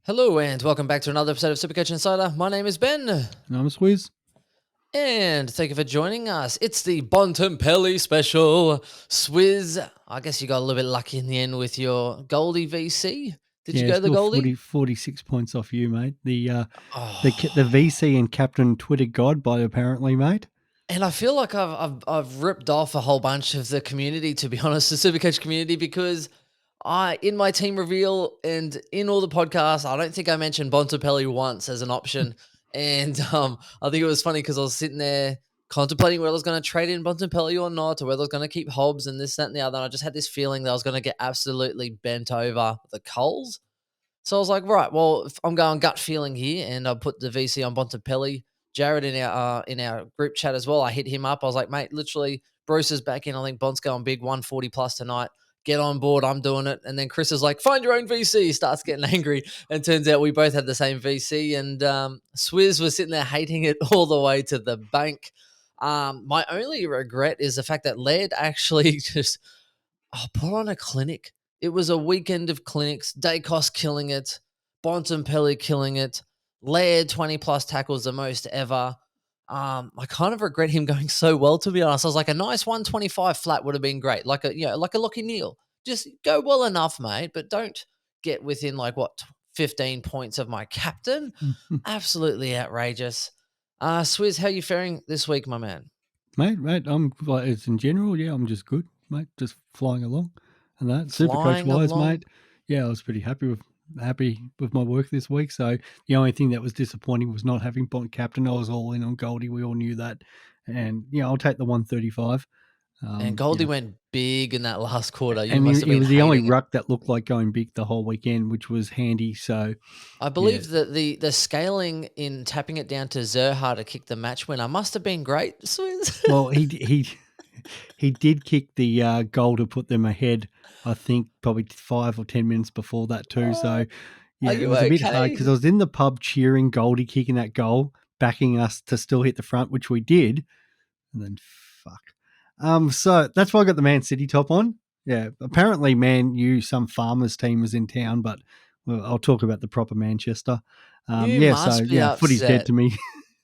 Hello and welcome back to another episode of Supercoach Insider. My name is Ben, And I'm a Swizz. and thank you for joining us. It's the Bontempelli special. Swizz, I guess you got a little bit lucky in the end with your Goldie VC. Did you go the still Goldie? 46 points off you, mate. The Oh, VC and captain Twitter god by apparently, mate. and I feel like I've ripped off a whole bunch of the community, to be honest, the Supercoach community, because in my team reveal and in all the podcasts, I don't think I mentioned Bontempelli once as an option. And I think it was funny because I was sitting there contemplating whether I was going to trade in Bontempelli or not, or whether I was going to keep Hobbs and this, that, and the other. And I just had this feeling that I was going to get absolutely bent over the coals. So I was like, right, well, if I'm going gut feeling here, and I put the VC on Bontempelli. Jared in our group chat as well. I hit him up. I was like, mate, literally, Bruce is back in. I think Bont's going big, 140 plus tonight. Get on board. I'm doing it. And then Chris is like, find your own VC. Starts getting angry. And turns out we both had the same VC. And Swizz was sitting there hating it all the way to the bank. My only regret is the fact that Laird actually just put on a clinic. It was a weekend of clinics. Dacos killing it. Bontempelli killing it. Laird 20 plus tackles, the most ever. I kind of regret him going so well, to be honest. I was like, a nice 125 flat would have been great, like a Lockie Neal. Just go well enough, mate, but don't get within 15 points of my captain. Absolutely outrageous. Swizz, how you faring this week, my man? mate, I'm like, it's in general, I'm just good, mate, just flying along and that. Supercoach Flying wise, along. mate, I was pretty happy with my work this week. So the only thing that was disappointing was not having Bont captain. I was all in on Goldie. We all knew that. And I'll take the 135. And Goldie went big in that last quarter. You And must have he been was the only hating it. ruck that looked like going big the whole weekend, which was handy. So I yeah, believe that the scaling in tapping it down to Zerha to kick the match winner must have been great, Swizz. well, he did kick the goal to put them ahead. I think probably 5 or 10 minutes before that too. So Are it you was a bit hard okay? because I was in the pub cheering Goldie kicking that goal, backing us to still hit the front, which we did, and then fuck. So that's why I got the Man City top on. Yeah, apparently Man U, some farmers team was in town, but I'll talk about the proper Manchester. You must be Footy's dead upset. to me.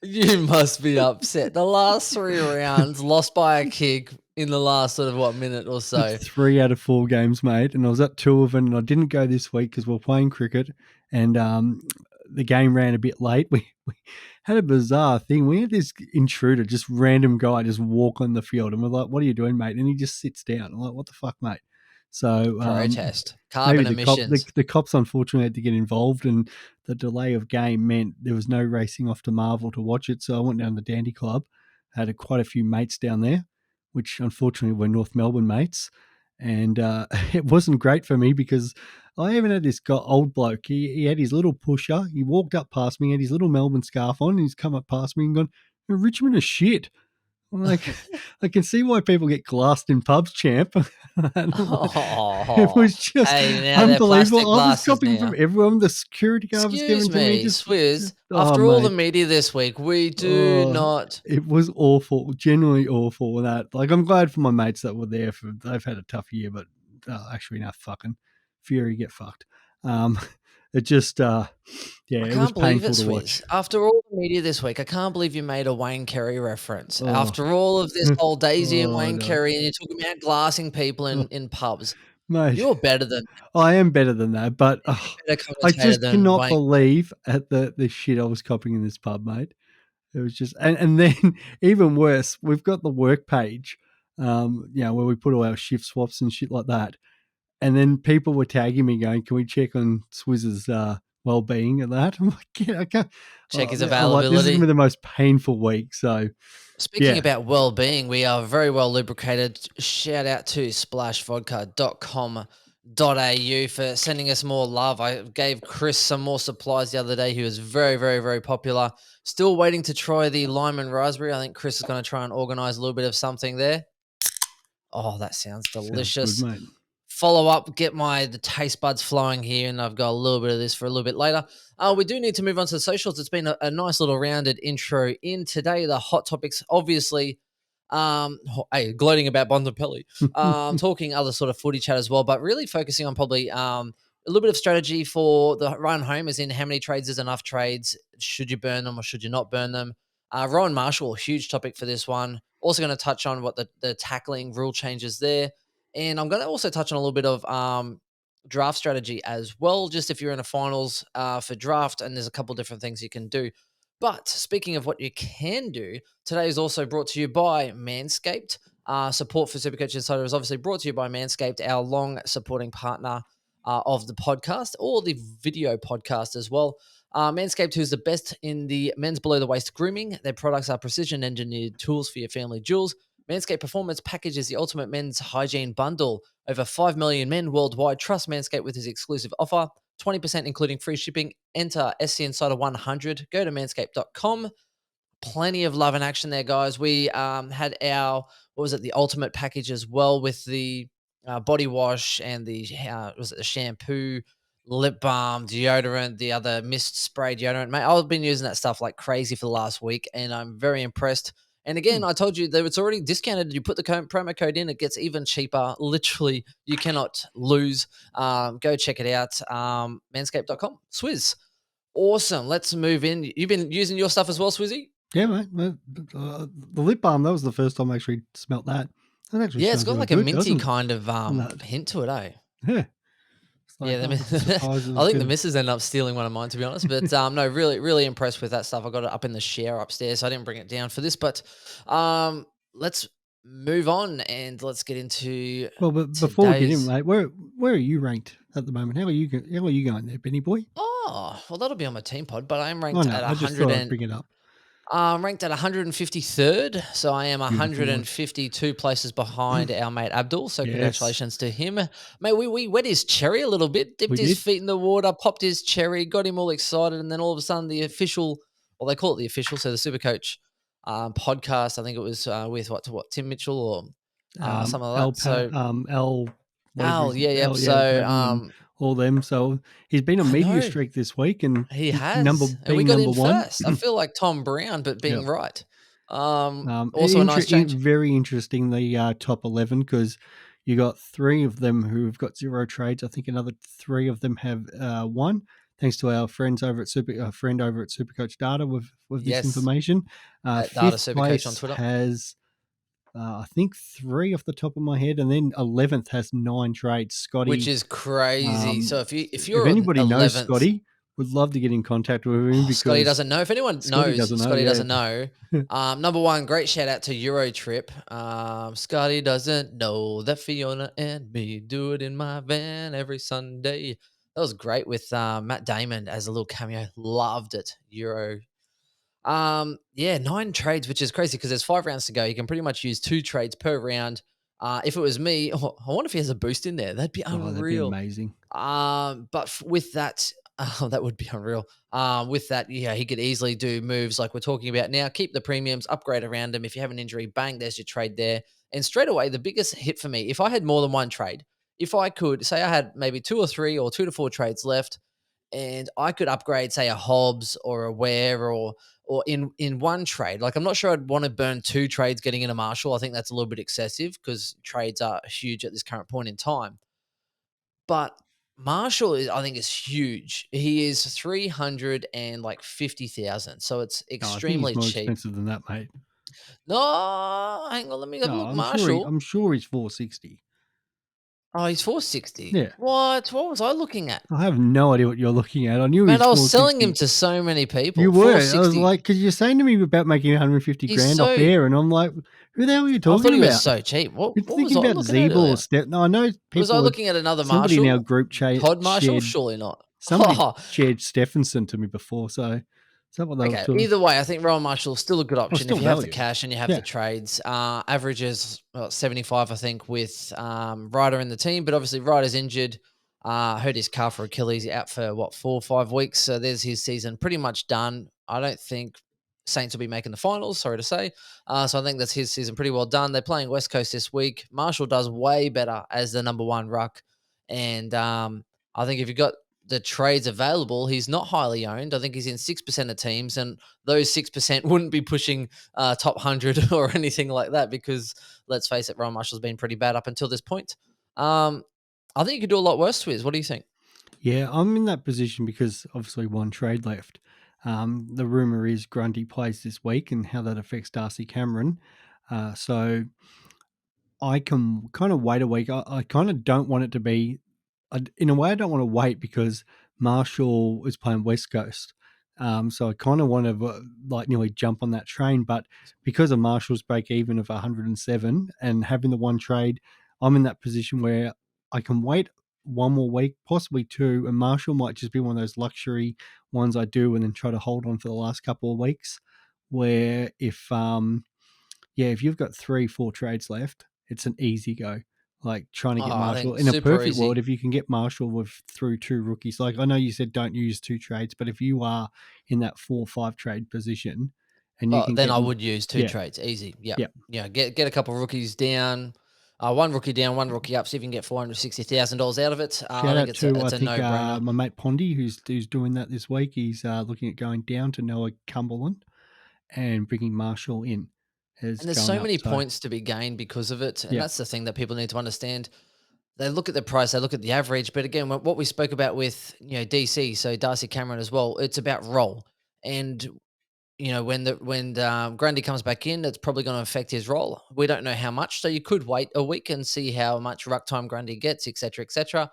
You must be upset. The last 3 rounds lost by a kick in the last minute or so. 3 out of 4 games, mate, and I was at 2 of them, and I didn't go this week because we're playing cricket, and the game ran a bit late. We had a bizarre thing. We had this intruder, just random guy, just walk on the field, and we're like, "What are you doing, mate?" And he just sits down. I'm like, "What the fuck, mate?" So Protest. maybe Carbon the emissions. the cops unfortunately had to get involved, and the delay of game meant there was no racing off to Marvel to watch it. So I went down to the Dandy Club, had quite a few mates down there, which unfortunately were North Melbourne mates, and it wasn't great for me because I even had this old bloke. He had his little pusher. He walked up past me, had his little Melbourne scarf on. And he's come up past me and gone, "Richmond is shit." I'm like, I can see why people get glassed in pubs, champ. And it Oh, was just hey, now they're plastic unbelievable. I was glasses copying from now. everyone. The security guard was Excuse given to me. me, Just Swizz. oh, After all the mate. media this week, we do Oh, not. it was awful, genuinely awful. That, like, I'm glad for my mates that were there. They've had a tough year, but actually, enough fucking Fury get fucked. Um, it just, I it was can't believe it, painful to Swizz. watch. After all the media this week, I can't believe you made a Wayne Carey reference. Oh, After all of this whole Daisy and oh Wayne no, Carey, and you're talking about glassing people oh, in pubs. mate. You're better than I am better than that, but better I commentator just than cannot Wayne. believe at the shit I was copying in this pub, mate. It was just, and then even worse, we've got the work page, where we put all our shift swaps and shit like that. And then people were tagging me going, "Can we check on Swizz's well-being and that?" I'm like, "Yeah, I can't." Check his I'm like, this is gonna availability. be the most painful week. So Speaking yeah, about well-being, we are very well lubricated. Shout out to splashvodka.com.au for sending us more love. I gave Chris some more supplies the other day. He was very, very, very popular. Still waiting to try the lime and raspberry. I think Chris is going to try and organize a little bit of something there. Oh, that sounds sounds good, delicious. mate. Follow up, get the taste buds flowing here, and I've got a little bit of this for a little bit later. We do need to move on to the socials. It's been a nice little rounded intro in today. The hot topics, obviously, hey, gloating about Bontempelli, talking other sort of footy chat as well, but really focusing on probably a little bit of strategy for the run home, as in how many trades is enough trades. Should you burn them or should you not burn them? Rowan Marshall, huge topic for this one. Also going to touch on what the tackling rule changes there. And I'm going to also touch on a little bit of draft strategy as well, just if you're in a finals for draft, and there's a couple different things you can do. But speaking of what you can do, today is also brought to you by Manscaped. Support for Supercoach Insider is obviously brought to you by Manscaped, our long supporting partner of the podcast or the video podcast as well. Manscaped, who's the best in the men's below the waist grooming. Their products are precision engineered tools for your family jewels. Manscaped Performance Package is the ultimate men's hygiene bundle. Over 5 million men worldwide trust Manscaped with his exclusive offer. 20% including free shipping. Enter SC Insider 100. Go to manscaped.com. Plenty of love and action there, guys. We had our, what was it, the ultimate package as well, with the body wash and the, was it the shampoo, lip balm, deodorant, the other mist spray deodorant. Mate, I've been using that stuff like crazy for the last week, and I'm very impressed. And again, I told you that it's already discounted. You put the promo code in, it gets even cheaper. Literally, you cannot lose. Go check it out. Manscaped.com. Swizz. Awesome. Let's move in. You've been using your stuff as well, Swizzy? Yeah, mate. The lip balm, that was the first time I actually smelt that. That actually Yeah, it's smells got really like a good, minty doesn't it? kind of that. hint to it, eh? Yeah. It's like, Yeah, I was surprised it I was think the good. missus ended up stealing one of mine, to be honest. But no, really, really impressed with that stuff. I got it up in the share upstairs, so I didn't bring it down for this. But let's move on and let's get into Well, but before we get in, today's. mate, where are you ranked at the moment? How are you going there, Benny boy? Oh, well, that'll be on my team pod, but I'm Oh ranked no, at I just 100 thought I'd and bring it up. I'm ranked at 153rd, so I am Beautiful boy. 152 places behind our mate Abdul. So Yes. congratulations to him, mate. We wet his cherry a little bit, dipped We his did. feet in the water, popped his cherry, got him all excited, and then all of a sudden the official, well, they call it the official, so the Supercoach podcast. I think it was with what Tim Mitchell or something like that. So Whatever Al, his yeah, yep. yeah, So Patton and all them. So he's been on I media know. streak this week, and He number has, and we being got number in one. first. I feel like Tom Brown, but Yep. being right. Also a nice change. Very interesting, the top 11, because you got 3 of them who've got 0 trades. I think another 3 of them have 1. Thanks to our friends over at Supercoach Data with this Yes, information. at Data Fifth Supercoach on place Twitter. has I think 3 off the top of my head, and then 11th has 9 trades. Scotty, Which is crazy. So if if you're anybody knows 11th, Scotty, would love to get in contact with him, Scotty because doesn't know. If anyone Scotty knows, doesn't know. Scotty Yeah, doesn't know. Number one, great shout out to Eurotrip. Scotty doesn't know that Fiona and me do it in my van every Sunday. That was great with Matt Damon as a little cameo. Loved it. Euro. Yeah, 9 trades, which is crazy because there's 5 rounds to go. You can pretty much use 2 trades per round. If it was me, oh, I wonder if he has a boost in there. That'd be that'd be unreal. amazing. But with that, that would be unreal. With that, yeah, he could easily do moves like we're talking about now. Keep the premiums, upgrade around him. If you have an injury, bang, there's your trade there. And straight away, the biggest hit for me, if I had more than one trade, if I could say I had maybe 2 or 3 or 2 to 4 trades left, and I could upgrade, say, a Hobbs or a Ware or in one trade. Like, I'm not sure I'd want to burn 2 trades getting in a Marshall. I think that's a little bit excessive because trades are huge at this current point in time. But Marshall is, I think, is huge. He is 350,000, so it's No, I think he's extremely more cheap. expensive than that, mate. No, hang on, let me have a No, look. Marshall. I'm sure he's 460. Oh, he's 460. Yeah. What was I looking at? I have no idea what you're looking at. I knew he Man, was I was selling him 460. to so many people. You were. I was 460. like, because you're saying to me about making 150 He's grand so. off air, and I'm like, who the hell are you I thought talking he was about? so cheap. What You're was thinking I about looking at Zeeble or earlier? Step. No, I know Was I people. looking at another Somebody in our Marshall? group Todd Marshall? shared. Surely not. Somebody shared Stephenson to me before, so is that what they were Okay, doing? either way, I think Rowan Marshall is still a good option still if you have the value. cash and you have the trades. Averages 75, I think, with Ryder in the team, but obviously Ryder's injured. Hurt his calf or Achilles, out for 4 or 5 weeks. So there's his season pretty much done. I don't think Saints will be making the finals, sorry to say. So I think that's his season pretty well done. They're playing West Coast this week. Marshall does way better as the number 1 ruck. And I think if you've got the trades available, he's not highly owned. I think he's in 6% of teams, and those 6% wouldn't be pushing top 100 or anything like that because, let's face it, Ron Marshall's been pretty bad up until this point. I think you could do a lot worse, Swizz. What do you think? Yeah, I'm in that position because obviously one trade left. The rumor is Grundy plays this week and how that affects Darcy Cameron. So I can kind of wait a week. I kind of don't want it to be, in a way, I don't want to wait because Marshall is playing West Coast. So I kind of want to like nearly jump on that train. But because of Marshall's break even of 107 and having the one trade, I'm in that position where I can wait one more week, possibly two, and Marshall might just be one of those luxury ones I do and then try to hold on for the last couple of weeks. Where if you've got 3-4 trades left, it's an easy go. Like trying to Oh, get I Marshall think in a super perfect world, easy. if you can get Marshall with through two rookies, like I know you said don't use two trades, but if you are in that 4 or 5 trade position and you Oh, can then get, I would use 2 yeah, trades, easy, yeah. yeah, Yeah, get a couple rookies down, 1 rookie down, 1 rookie up, see if you can get $460,000 out of it. I shout think out it's a to I it's a think no-brainer. my mate Pondy who's doing that this week. He's looking at going down to Noah Cumberland and bringing Marshall in is And there's going so up. many So points to be gained because of it, and yeah, that's the thing that people need to understand. They look at the price, they look at the average, but again, what we spoke about with, DC, so Darcy Cameron as well, it's about role. And when Grundy comes back in, it's probably going to affect his role. We don't know how much, so you could wait a week and see how much ruck time Grundy gets, etc., etc.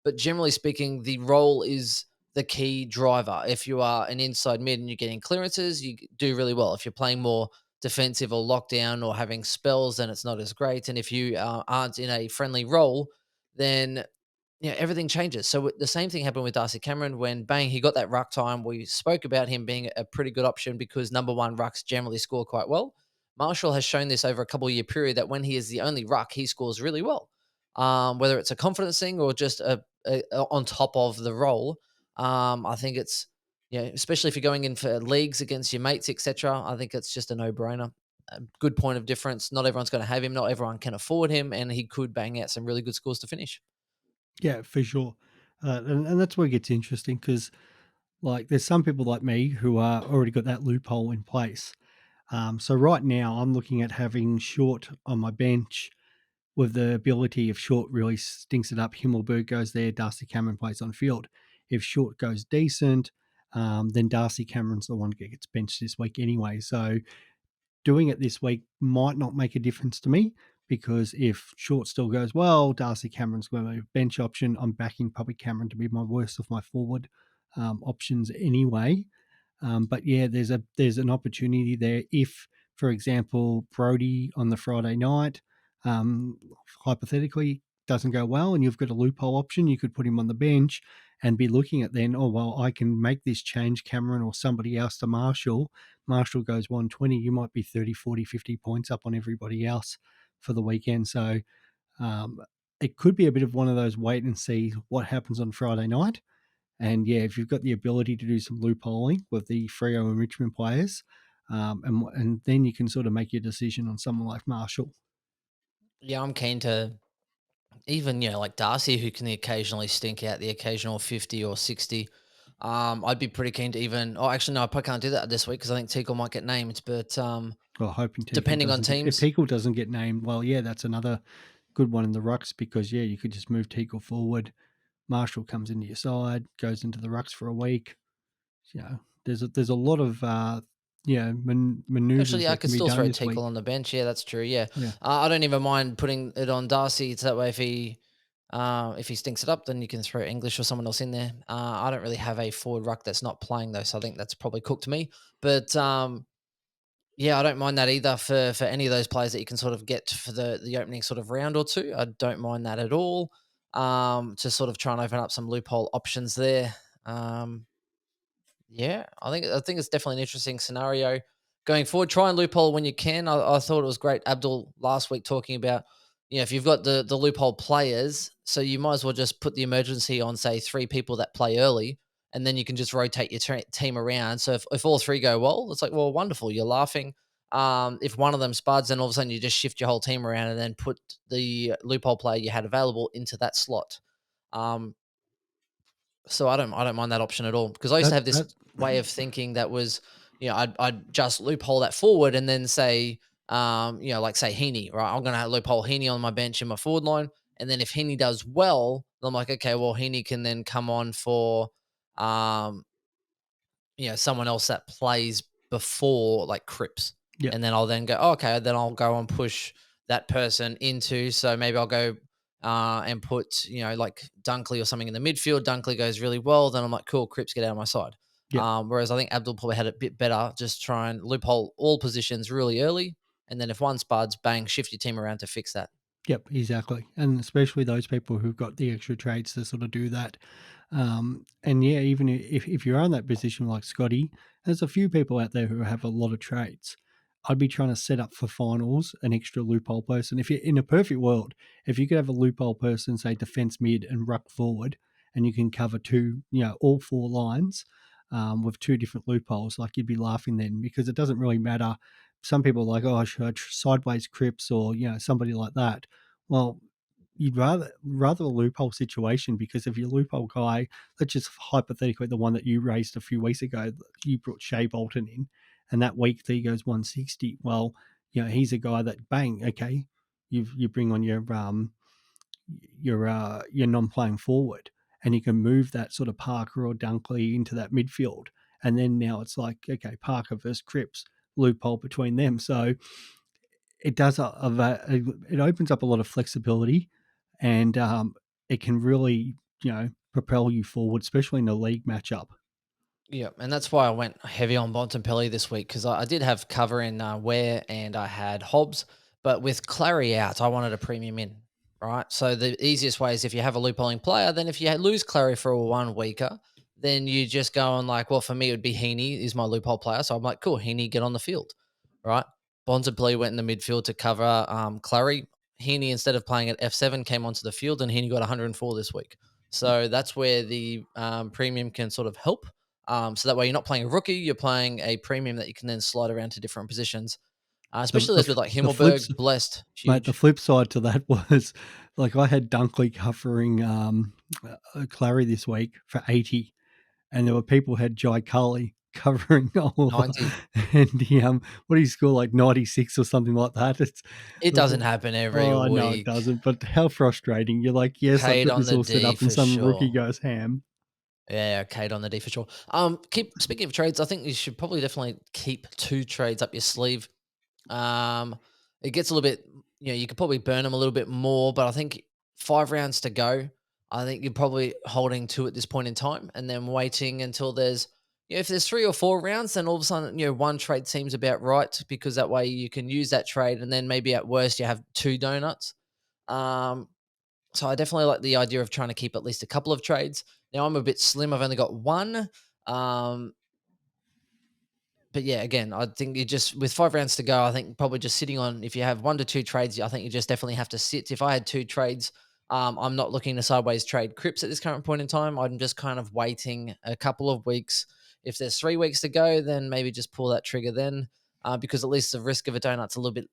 But generally speaking, the role is the key driver. If you are an inside mid and you're getting clearances, you do really well. If you're playing more defensive or lockdown or having spells, then it's not as great. And if you aren't in a friendly role, then everything changes. So the same thing happened with Darcy Cameron when bang he got that ruck time. We spoke about him being a pretty good option because number one rucks generally score quite well. Marshall has shown this over a couple year period that when he is the only ruck, he scores really well. Whether it's a confidence thing or just on top of the role, I think it's especially if you're going in for leagues against your mates, etc. I think it's just a no brainer. A good point of difference. Not everyone's going to have him. Not everyone can afford him, and he could bang out some really good scores to finish. yeah, for sure. And that's where it gets interesting because like there's some people like me who are already got that loophole in place. So right now I'm looking at having Short on my bench with the ability if Short really stinks it up, Himmelberg goes there, Darcy Cameron plays on field. If Short goes decent, then Darcy Cameron's the one that gets benched this week anyway. So doing it this week might not make a difference to me because if Short still goes well, Darcy Cameron's going to be a bench option. I'm backing probably Cameron to be my worst of my forward options anyway. But yeah, there's an opportunity there if, for example, Brody on the Friday night, um, hypothetically doesn't go well, and you've got a loophole option, you could put him on the bench and be looking at then, oh well, I can make this change, Cameron or somebody else to Marshall. Marshall goes 120, you might be 30, 40, 50 points up on everybody else for the weekend. So um, it could be a bit of one of those wait and see what happens on Friday night. And yeah, if you've got the ability to do some loopholing with the Freo and Richmond players, and then you can sort of make your decision on someone like Marshall. Yeah, I'm keen to even, like Darcy, who can occasionally stink out the occasional 50 or 60. I'd be pretty keen to even, oh, actually, no, I probably can't do that this week because I think Teagle might get named, but Well, hoping Teakle depending on doesn't get if teams, Teakle doesn't get named, well, yeah, that's another good one in the rucks because yeah, you could just move Teakle forward. Marshall comes into your side, goes into the rucks for a week. You know, there's a lot of maneuvers actually, I that could can be still done throw this Teagle week. on the bench. Yeah, that's true. Yeah. Yeah. I don't even mind putting it on Darcy. It's that way if he stinks it up, then you can throw English or someone else in there. I don't really have a forward ruck that's not playing though, so I think that's probably cooked me. But yeah, I don't mind that either for any of those players that you can sort of get for the opening sort of round or two. I don't mind that at all. To sort of try and open up some loophole options there. Yeah, I think it's definitely an interesting scenario going forward. Try and loophole when you can. I thought it was great, Abdul, last week talking about, if you've got the loophole players, so you might as well just put the emergency on, say, 3 people that play early, and then you can just rotate your team around. So if all 3 go well, it's like, well, wonderful, you're laughing. If one of them spuds, then all of a sudden you just shift your whole team around and then put the loophole player you had available into that slot. Um, so I don't mind that option at all because I used to That have this that way of thinking that was, I'd just loophole that forward and then say, like say Heaney, right? I'm gonna loophole Heaney on my bench in my forward line, and then if Heaney does well, And I'm like, okay, well, Heaney can then come on for um, someone else that plays before like Cripps. Yep. And then I'll then go, oh, okay, then I'll go and push that person into. So maybe I'll go and put, like Dunkley or something in the midfield. Dunkley goes really well. Then I'm like, cool, Cripps, get out of my side. Yep. Whereas I think Abdul probably had it a bit better. Just try and loophole all positions really early. And then if one spuds, bang, shift your team around to fix that. Yep, exactly. And especially those people who've got the extra trades to sort of do that. And yeah, even if you're in that position like Scotty, there's a few people out there who have a lot of trades. I'd be trying to set up for finals an extra loophole person. If you're in a perfect world, if you could have a loophole person, say defense mid and ruck forward, and you can cover two, all four lines with two different loopholes, like you'd be laughing then because it doesn't really matter. Some people are like, oh, should I sideways Crips or somebody like that. Well, you'd rather a loophole situation because if your loophole guy, let's just hypothetically the one that you raised a few weeks ago, you brought Shea Bolton in, and that week he goes 160. Well, he's a guy that bang, okay, you bring on your non-playing forward, and you can move that sort of Parker or Dunkley into that midfield, and then now it's like okay, Parker versus Cripps, loophole between them. So it does it opens up a lot of flexibility, and it can really propel you forward, especially in a league matchup. Yeah, and that's why I went heavy on Bontempelli this week because I did have cover in Ware and I had Hobbs, but with Clary out, I wanted a premium in, right? So the easiest way is if you have a loopholing player, then if you lose Clary for 1 weeker, then you just go on like, well, for me, it would be Heaney is my loophole player. So I'm like, cool, Heaney, get on the field, right? Bontempelli went in the midfield to cover Clary. Heaney, instead of playing at F7, came onto the field and Heaney got 104 this week. So that's where the premium can sort of help. So that way you're not playing a rookie, you're playing a premium that you can then slide around to different positions. The Especially the, those with like the flips, Himmelberg, Blessed, mate. The huge. flip side to that was like I had Dunkley covering Clary this week for 80, and there were people who had Jai Cully covering Oliver, 90. and he what did he score, like 96 or something like that? It's It like, doesn't happen every oh no, it week. doesn't. But how frustrating! You're like, yes, I've Cade got on this the all set D up, and for some rookie sure. goes ham. Yeah, Cade on the D for sure. Keep speaking of trades, I think you should probably definitely keep 2 trades up your sleeve. Um, it gets a little bit, you could probably burn them a little bit more, but I think 5 rounds to go. I think you're probably holding 2 at this point in time, and then waiting until there's, if there's 3 or 4 rounds, then all of a sudden, 1 trade seems about right because that way you can use that trade, and then maybe at worst you have 2 donuts. Um, so I definitely like the idea of trying to keep at least a couple of trades. Now I'm a bit slim; I've only got one. Um, but yeah, again, I think you just with 5 rounds to go, I think probably just sitting on if you have 1 to 2 trades, I think you just definitely have to sit. If I had 2 trades, I'm not looking to sideways trade Crips at this current point in time. I'm just kind of waiting a couple of weeks. If there's 3 weeks to go, then maybe just pull that trigger then, because at least the risk of a donut's a little bit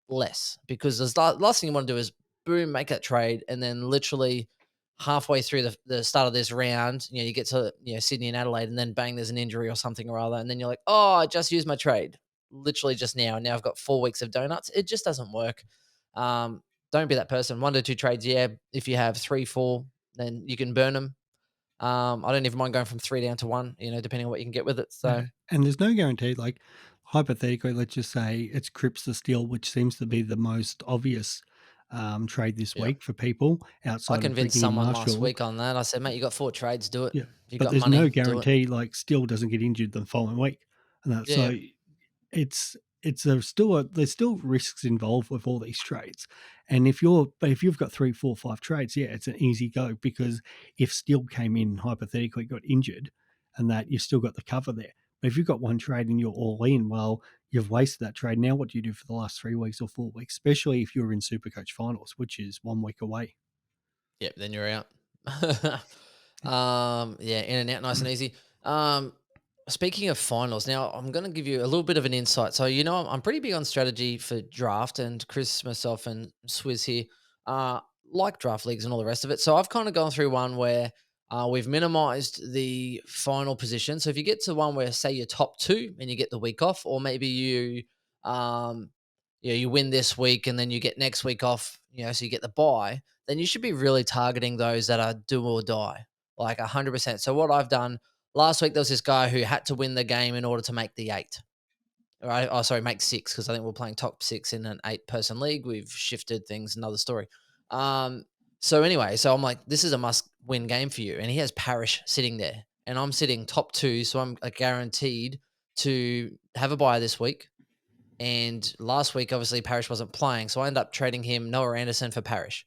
less. Because the last thing you want to do is boom, make that trade, and then literally halfway through the start of this round, you get to Sydney and Adelaide, and then bang, there's an injury or something or other, and then you're like, oh, I just used my trade, literally just now. Now I've got 4 weeks of donuts. It just doesn't work. Don't be that person. 1 to 2 trades, yeah. If you have 3, 4, then you can burn them. I don't even mind going from 3 down to 1, depending on what you can get with it. So Yeah. And there's no guarantee. Like hypothetically, let's just say it's Crips to Steele, which seems to be the most obvious trade this yeah, week for people I outside of convinced bringing in someone last Marshall. week on that. I said, mate, you got 4 trades, do it. Yeah, If you but got there's no money, do it. guarantee like Steele doesn't get injured the following week, and that Yeah, yeah. so it's there's still risks involved with all these trades. And if you've got 3, 4, 5 trades, yeah, it's an easy go because if Steele came in hypothetically got injured, and that you've still got the cover there. But if you've got one trade and you're all in, well, you've wasted that trade. Now, what do you do for the last 3 weeks or 4 weeks, especially if you're in Supercoach finals, which is 1 week away? Yep, then you're out. Yeah, in and out, nice and easy. Speaking of finals, now I'm going to give you a little bit of an insight. So, I'm pretty big on strategy for draft, and Chris, myself, and Swizz here, uh, like draft leagues and all the rest of it. So, I've kind of gone through one where we've minimized the final position. So, if you get to one where, say, you're top 2 and you get the week off, or maybe um, you win this week and then you get next week off, so you get the bye, then you should be really targeting those that are do or die, like 100%. So what I've done last week, there was this guy who had to win the game in order to make the eight. Right? Oh, sorry, make six because I think we're playing top six in an 8-person league. We've shifted things, another story. Um, so anyway, so I'm like, this is a must-win game for you, and he has Parish sitting there, and I'm sitting top two, so I'm guaranteed to have a buy this week. And last week, obviously, Parish wasn't playing, so I ended up trading him Noah Anderson for Parish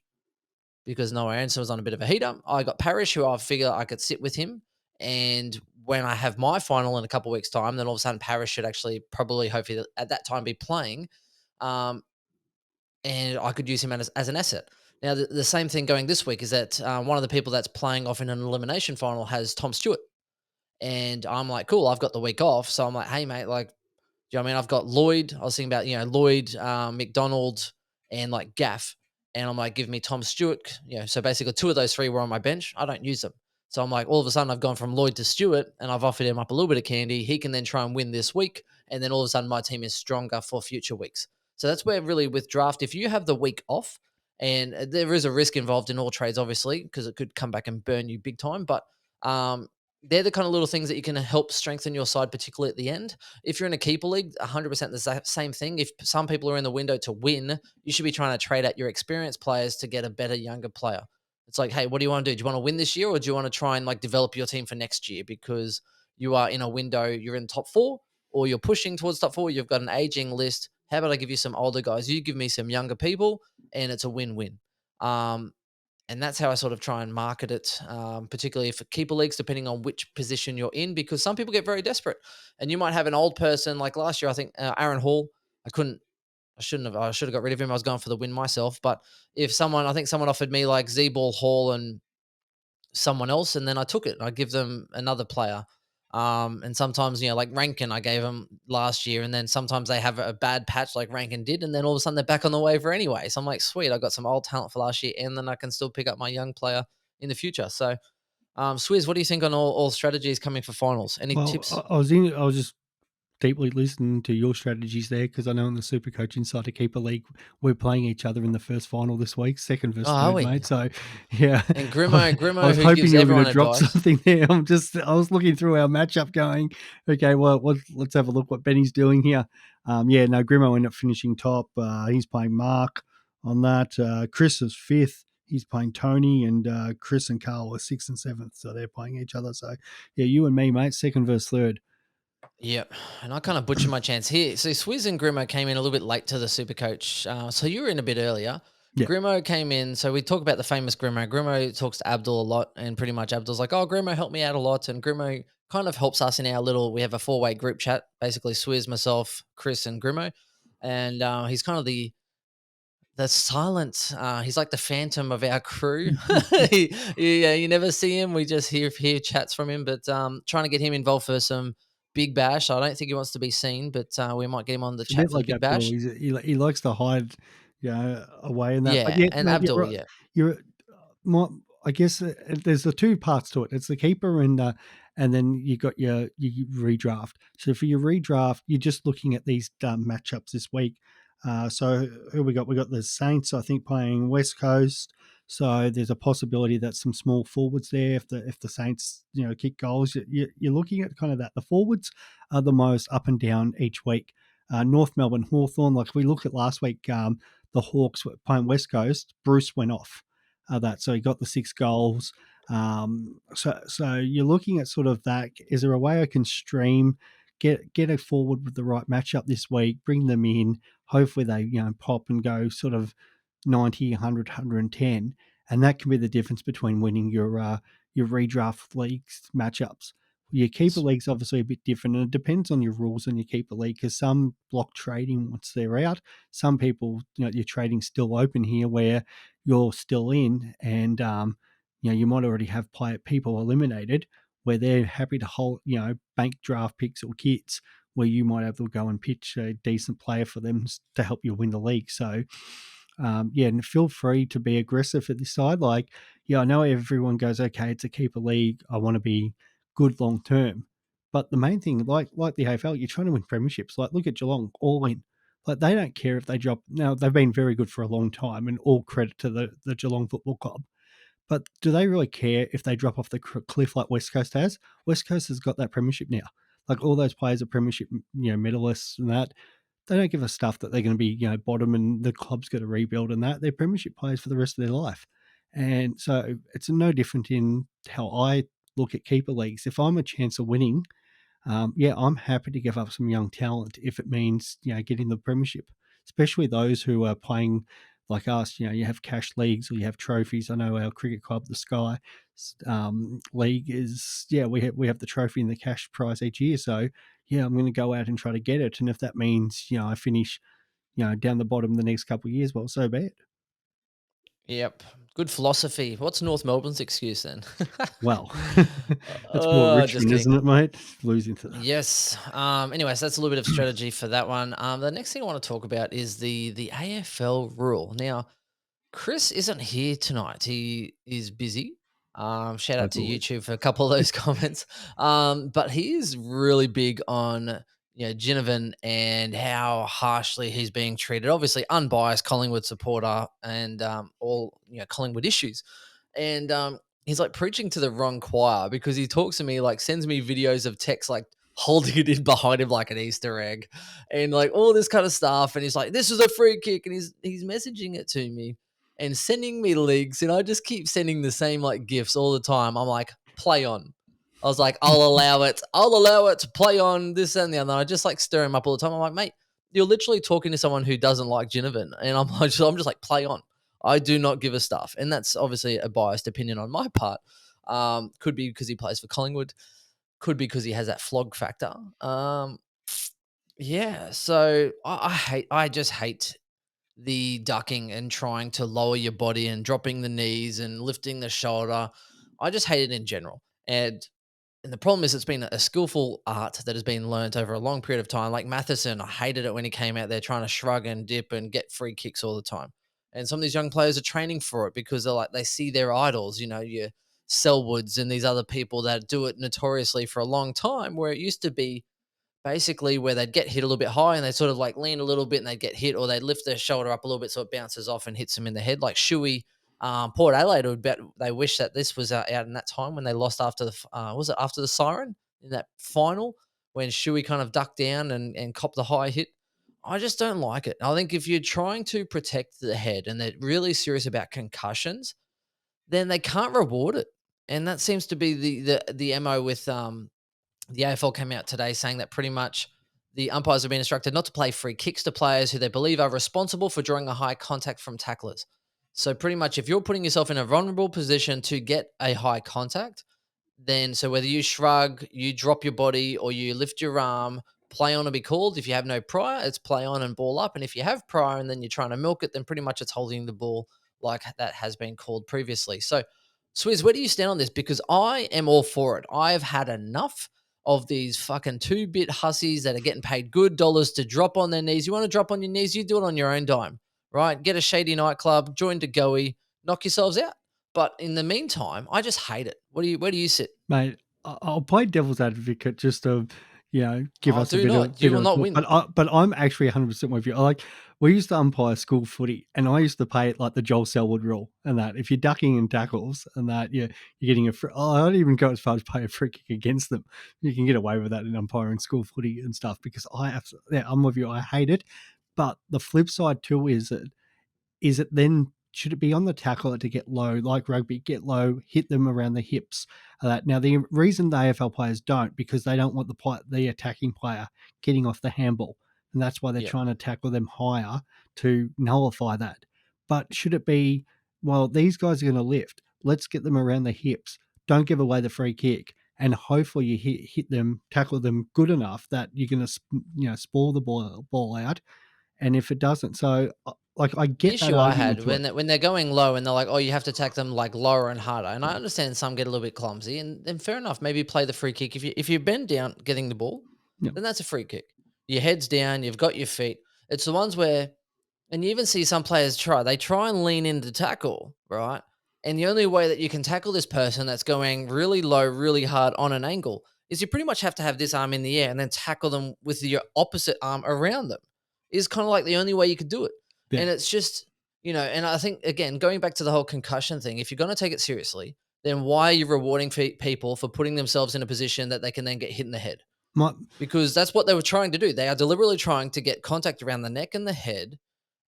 because Noah Anderson was on a bit of a heater. I got Parish, who I figure I could sit with him. And when I have my final in a couple of weeks' time, then all of a sudden Parish should actually probably, hopefully, at that time be playing. Um, and I could use him as an asset. Now, the same thing going this week is that one of the people that's playing off in an elimination final has Tom Stewart. And I'm like, cool, I've got the week off. So I'm like, hey, mate, like, you know what I mean? I've got Lloyd. I was thinking about, Lloyd, McDonald, and like Gaff. And I'm like, give me Tom Stewart. So basically two of those three were on my bench. I don't use them. So I'm like, all of a sudden I've gone from Lloyd to Stewart and I've offered him up a little bit of candy. He can then try and win this week. And then all of a sudden my team is stronger for future weeks. So that's where really with draft, if you have the week off, and there is a risk involved in all trades, obviously, because it could come back and burn you big time. But um, they're the kind of little things that you can help strengthen your side, particularly at the end. If you're in a keeper league, 100% the same thing. If some people are in the window to win, you should be trying to trade out your experienced players to get a better, younger player. It's like, hey, what do you want to do? Do you want to win this year or do you want to try and like develop your team for next year? Because you are in a window, you're in top four or you're pushing towards top four, you've got an aging list. How about I give you some older guys? You give me some younger people and it's a win-win. Um, and that's how I sort of try and market it, particularly for keeper leagues, depending on which position you're in, because some people get very desperate, and you might have an old person like last year. I think Aaron Hall. I should have got rid of him. I was going for the win myself, but I think someone offered me like Z-Ball Hall and someone else, and then I took it. I give them another player. And sometimes, like Rankin, I gave them last year, and then sometimes they have a bad patch like Rankin did, and then all of a sudden they're back on the waiver anyway. So I'm like, sweet, I got some old talent for last year, and then I can still pick up my young player in the future. So, Swizz, what do you think on all strategies coming for finals? Any Well, tips? I was just deeply listening to your strategies there because I know in the Supercoach Insider Keeper League we're playing each other in the first final this week, second Oh, versus are third, we? mate. So yeah, And I, I Grimo, was who hoping gives you were going everyone to drop advice. something there. I was looking through our matchup, going, okay, well, let's have a look what Benny's doing here. Yeah, no, Grimo ended up finishing top. He's playing Mark on that. Chris is fifth. He's playing Tony, and Chris and Carl are sixth and seventh, so they're playing each other. So yeah, you and me, mate, second versus third. Yep, and I kind of butchered my chance here. So Swizz and Grimo came in a little bit late to the Supercoach. So you were in a bit earlier. Yeah. Grimo came in. So we talk about the famous Grimo. Grimo talks to Abdul a lot, and pretty much Abdul's like, "Oh, Grimo helped me out a lot," and Grimo kind of helps us in our little. We have a four-way group chat, basically Swizz, myself, Chris, and Grimo, and he's kind of the silent. He's like the phantom of our crew. Yeah, you never see him. We just hear chats from him. But trying to get him involved for some big bash. I don't think he wants to be seen, but we might get him on the It's a chat bit for the like big Abdul. bash. He likes to hide, away in that. But Yeah, yeah, and mate, you're Abdul. right. Yeah, You're more. I guess there's the two parts to it. It's the keeper and then you got your redraft. So for your redraft, you're just looking at these matchups this week. So who we got? We got the Saints, I think, playing West Coast. So there's a possibility that some small forwards there. If the Saints kick goals, you're looking at kind of that. The forwards are the most up and down each week. North Melbourne Hawthorn, like we looked at last week, the Hawks were playing West Coast. Bruce went off that, so he got the 6 goals. So you're looking at sort of that. Is there a way I can stream, get a forward with the right matchup this week, bring them in, hopefully they pop and go sort of 90, 100, 110, and that can be the difference between winning your redraft leagues matchups. Your keeper league's obviously a bit different, and it depends on your rules in your keeper league because some block trading once they're out. Some people, your trading's still open here where you're still in, and you might already have people eliminated where they're happy to hold, bank draft picks or kits where you might have to go and pitch a decent player for them to help you win the league. So, yeah, and feel free to be aggressive at this side. Like, yeah, I know everyone goes, okay, it's a keeper league. I want to be good long term. But the main thing, like the AFL, you're trying to win premierships. Like, look at Geelong, all in. Like, they don't care if they drop. Now, they've been very good for a long time, and all credit to the Geelong Football Club. But do they really care if they drop off the cliff like West Coast has? West Coast has got that premiership now. Like, all those players are premiership, medalists and that. They don't give a stuff that they're going to be, bottom and the club's going to rebuild and that. They're premiership players for the rest of their life. And so it's no different in how I look at keeper leagues. If I'm a chance of winning, I'm happy to give up some young talent if it means, getting the premiership, especially those who are playing like us. You have cash leagues or you have trophies. I know our cricket club, the Sky League, is, we have the trophy and the cash prize each year. So, I'm going to go out and try to get it. And if that means, I finish, down the bottom the next couple of years, well, so be it. Yep. Good philosophy. What's North Melbourne's excuse then? Well, that's more Just Richmond, kidding. isn't it, mate? Losing to that. Yes. Anyways, that's a little bit of strategy for that one. The next thing I want to talk about is the AFL rule. Now, Chris isn't here tonight. He is busy. Shout out As to always. YouTube for a couple of those comments. But he is really big on Ginnivan and how harshly he's being treated. Obviously, unbiased Collingwood supporter and all Collingwood issues. And he's like preaching to the wrong choir because he talks to me like sends me videos of text like holding it in behind him like an Easter egg and like all this kind of stuff. And he's like, "This is a free kick," and he's messaging it to me and sending me links, and I just keep sending the same like gifs all the time. I'm like, play on. I was like, I'll allow it. I'll allow it to play on this and the other. And I just like stir him up all the time. I'm like, mate, you're literally talking to someone who doesn't like Ginnivan. And I'm just like, play on. I do not give a stuff. And that's obviously a biased opinion on my part. Could be because he plays for Collingwood. Could be because he has that flog factor. Yeah. So I just hate the ducking and trying to lower your body and dropping the knees and lifting the shoulder. I just hate it in general. And the problem is it's been a skillful art that has been learnt over a long period of time. Like Matheson, I hated it when he came out there trying to shrug and dip and get free kicks all the time. And some of these young players are training for it because they see their idols, your Selwoods and these other people that do it notoriously for a long time, where it used to be basically where they'd get hit a little bit high and they'd sort of like lean a little bit and they'd get hit, or they'd lift their shoulder up a little bit so it bounces off and hits them in the head. Like Shuey, Port Adelaide would bet they wish that this was out in that time when they lost after the was it after the siren in that final when Shuey kind of ducked down and copped the high hit. I just don't like it. I think if you're trying to protect the head and they're really serious about concussions, then they can't reward it. And that seems to be the MO with the AFL came out today saying that pretty much the umpires have been instructed not to play free kicks to players who they believe are responsible for drawing a high contact from tacklers. So pretty much if you're putting yourself in a vulnerable position to get a high contact, then so whether you shrug, you drop your body, or you lift your arm, play on will be called. If you have no prior, it's play on and ball up. And if you have prior and then you're trying to milk it, then pretty much it's holding the ball like that has been called previously. So, Swizz, where do you stand on this? Because I am all for it. I have had enough of these fucking 2-bit hussies that are getting paid good dollars to drop on their knees. You want to drop on your knees, you do it on your own dime, right? Get a shady nightclub, join to goey, knock yourselves out. But in the meantime, I just hate it. Where do you sit? Mate, I'll play devil's advocate just to, give Oh, us a do bit not. of You bit will of a not thought. win. But I'm actually 100% with you. Like, we used to umpire school footy, and I used to play it like the Joel Selwood rule, and that if you're ducking in tackles and that you're getting I don't even go as far as play a free kick against them. You can get away with that in umpiring school footy and stuff because I'm with you. I hate it. But the flip side too is it then should it be on the tackler to get low, like rugby, get low, hit them around the hips? Now, the reason the AFL players don't, because they don't want the attacking player getting off the handball. And that's why they're Yeah. trying to tackle them higher to nullify that. But should it be, well, these guys are going to lift. Let's get them around the hips. Don't give away the free kick. And hopefully you hit them, tackle them good enough that you're going to, spoil the ball out. And if it doesn't, so like I The get that issue I argument had to it. when they're going low and they're like, oh, you have to attack them like lower and harder. And I understand some get a little bit clumsy, and then fair enough, maybe play the free kick. If you bend down getting the ball, Yeah. then that's a free kick. Your head's down, you've got your feet. It's the ones where, and you even see some players they try and lean into tackle, right? And the only way that you can tackle this person that's going really low, really hard on an angle is you pretty much have to have this arm in the air and then tackle them with your opposite arm around them. is kind of like the only way you could do it. Yeah. And it's just, and I think, again, going back to the whole concussion thing, if you're going to take it seriously, then why are you rewarding people for putting themselves in a position that they can then get hit in the head? My, Because that's what they were trying to do. They are deliberately trying to get contact around the neck and the head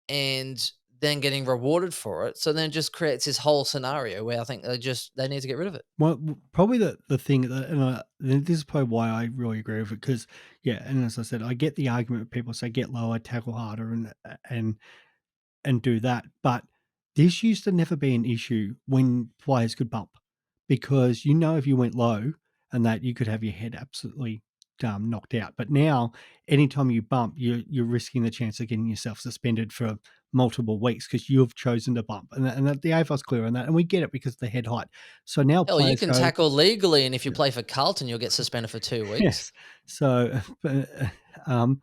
and then getting rewarded for it. So then it just creates this whole scenario where I think they need to get rid of it. Well, probably the thing that, this is probably why I really agree with it, because yeah, and as I said, I get the argument with people say get lower, tackle harder, and do that. But this used to never be an issue when players could bump, because if you went low and that you could have your head absolutely knocked out. But now, anytime you bump, you're risking the chance of getting yourself suspended for multiple weeks because you've chosen to bump. And the AFL's clear on that, and we get it because of the head height. So now Hell, you players can go, tackle legally, and if you play for Carlton, you'll get suspended for 2 weeks. yes. So, um,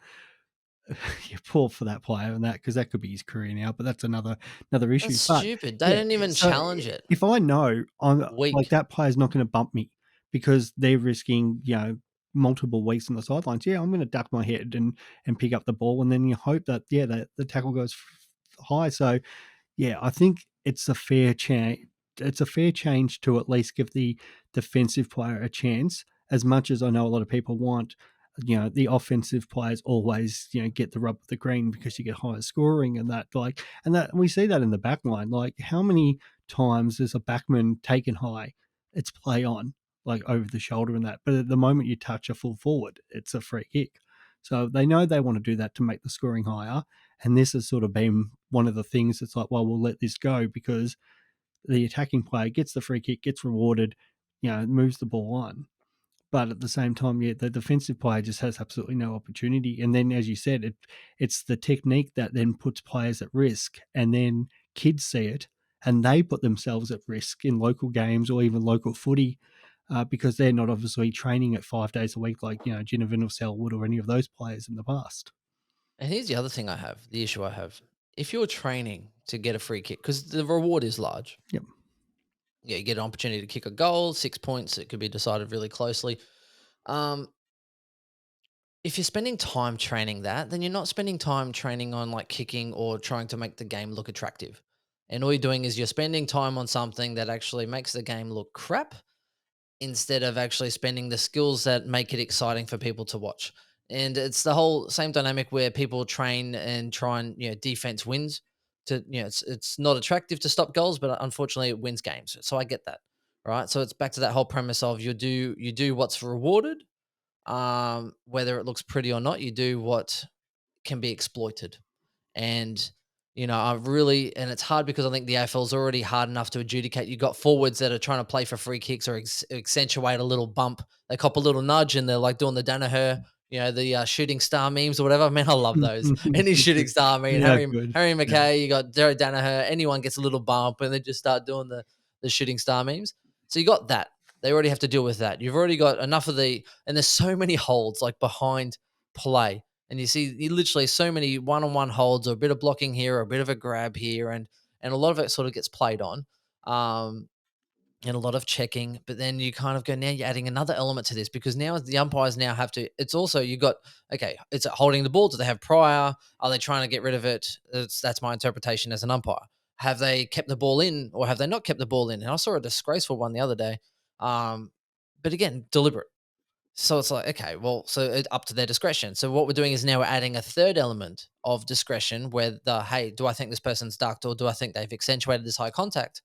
yeah, poor for that player and that, because that could be his career now, but that's another That's issue. But stupid. They yeah, didn't even so challenge it. if I know I'm like Weak. that player's not going to bump me because they're risking multiple weeks on the sidelines, yeah, I'm going to duck my head and pick up the ball, and then you hope that the tackle goes high. So yeah, I think it's a fair change. It's a fair change to at least give the defensive player a chance. As much as I know a lot of people want, the offensive players always, get the rub of the green because you get higher scoring and that, and that we see that in the back line. Like, how many times is a backman taken high? It's play on, like over the shoulder and that. But at the moment you touch a full forward, it's a free kick. So they know they want to do that to make the scoring higher. And this has sort of been one of the things that's like, well, we'll let this go because the attacking player gets the free kick, gets rewarded, moves the ball on. But at the same time, yeah, the defensive player just has absolutely no opportunity. And then, as you said, it's the technique that then puts players at risk. And then kids see it and they put themselves at risk in local games or even local footy, because they're not obviously training it 5 days a week like, Ginnivan or Selwood or any of those players in the past. And here's the other thing the issue I have. If you're training to get a free kick, because the reward is large, Yep. yeah, you get an opportunity to kick a goal, 6 points, it could be decided really closely. Um, if you're spending time training that, then you're not spending time training on like kicking or trying to make the game look attractive. And all you're doing is you're spending time on something that actually makes the game look crap instead of actually spending the skills that make it exciting for people to watch. And it's the whole same dynamic where people train and try and defense wins. It's not attractive to stop goals, but unfortunately it wins games. So I get that, right? So it's back to that whole premise of you do what's rewarded, whether it looks pretty or not. You do what can be exploited. And, I really, and it's hard because I think the AFL is already hard enough to adjudicate. You got forwards that are trying to play for free kicks or accentuate a little bump. They cop a little nudge and they're like doing the Danaher, the shooting star memes or whatever. Man, I love those. Any shooting star meme, Yeah, Harry, good. Harry Yeah. McKay, you got Jared Danaher, anyone gets a little bump and they just start doing the shooting star memes. So you got that. They already have to deal with that. You've already got enough of and there's so many holds like behind play. And you see literally so many one-on-one holds or a bit of blocking here or a bit of a grab here, and a lot of it sort of gets played on, and a lot of checking. But then you kind of go, now you're adding another element to this because now the umpires now have to. It's also you got okay. It's holding the ball. Do they have prior? Are they trying to get rid of it? That's my interpretation as an umpire. Have they kept the ball in or have they not kept the ball in? And I saw a disgraceful one the other day. But again, deliberate. So it's like, okay, well, so up to their discretion. So what we're doing is now we're adding a third element of discretion where hey, do I think this person's ducked or do I think they've accentuated this high contact?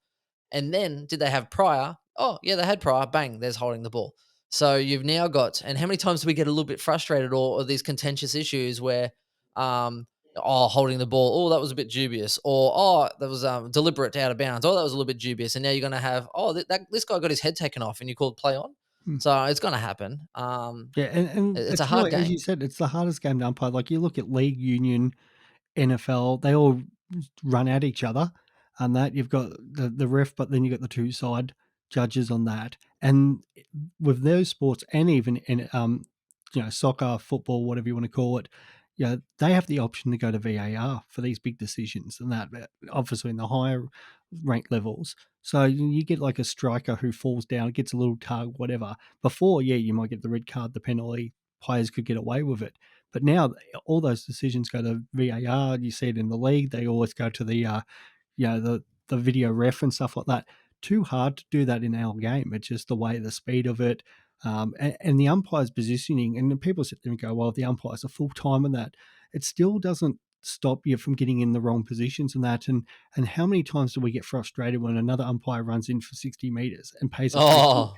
And then did they have prior? Oh, yeah, they had prior. Bang, there's holding the ball. So you've now got, and how many times do we get a little bit frustrated or these contentious issues where, holding the ball, oh, that was a bit dubious, or that was deliberate out of bounds, oh, that was a little bit dubious, and now you're going to have, this guy got his head taken off, and you called play on. Hmm. So it's going to happen. Yeah, and It's a it's hard really, as game. you said, it's the hardest game to umpire. Like, you look at league, union, NFL, they all run at each other, and that you've got the ref, but then you've got the two side judges on that. And with those sports, and even in soccer, football, whatever you want to call it, they have the option to go to VAR for these big decisions, and that obviously in the higher ranked levels. So you get like a striker who falls down, gets a little tug, whatever. Before, yeah, you might get the red card, the penalty, players could get away with it. But now all those decisions go to VAR. You see it in the league; they always go to the the video ref and stuff like that. Too hard to do that in our game. It's just the way, the speed of it, and the umpire's positioning. And then people sit there and go, "Well, the umpires are full time in that." It still doesn't stop you from getting in the wrong positions and that. And how many times do we get frustrated when another umpire runs in for 60 meters and pays a free kick? Oh,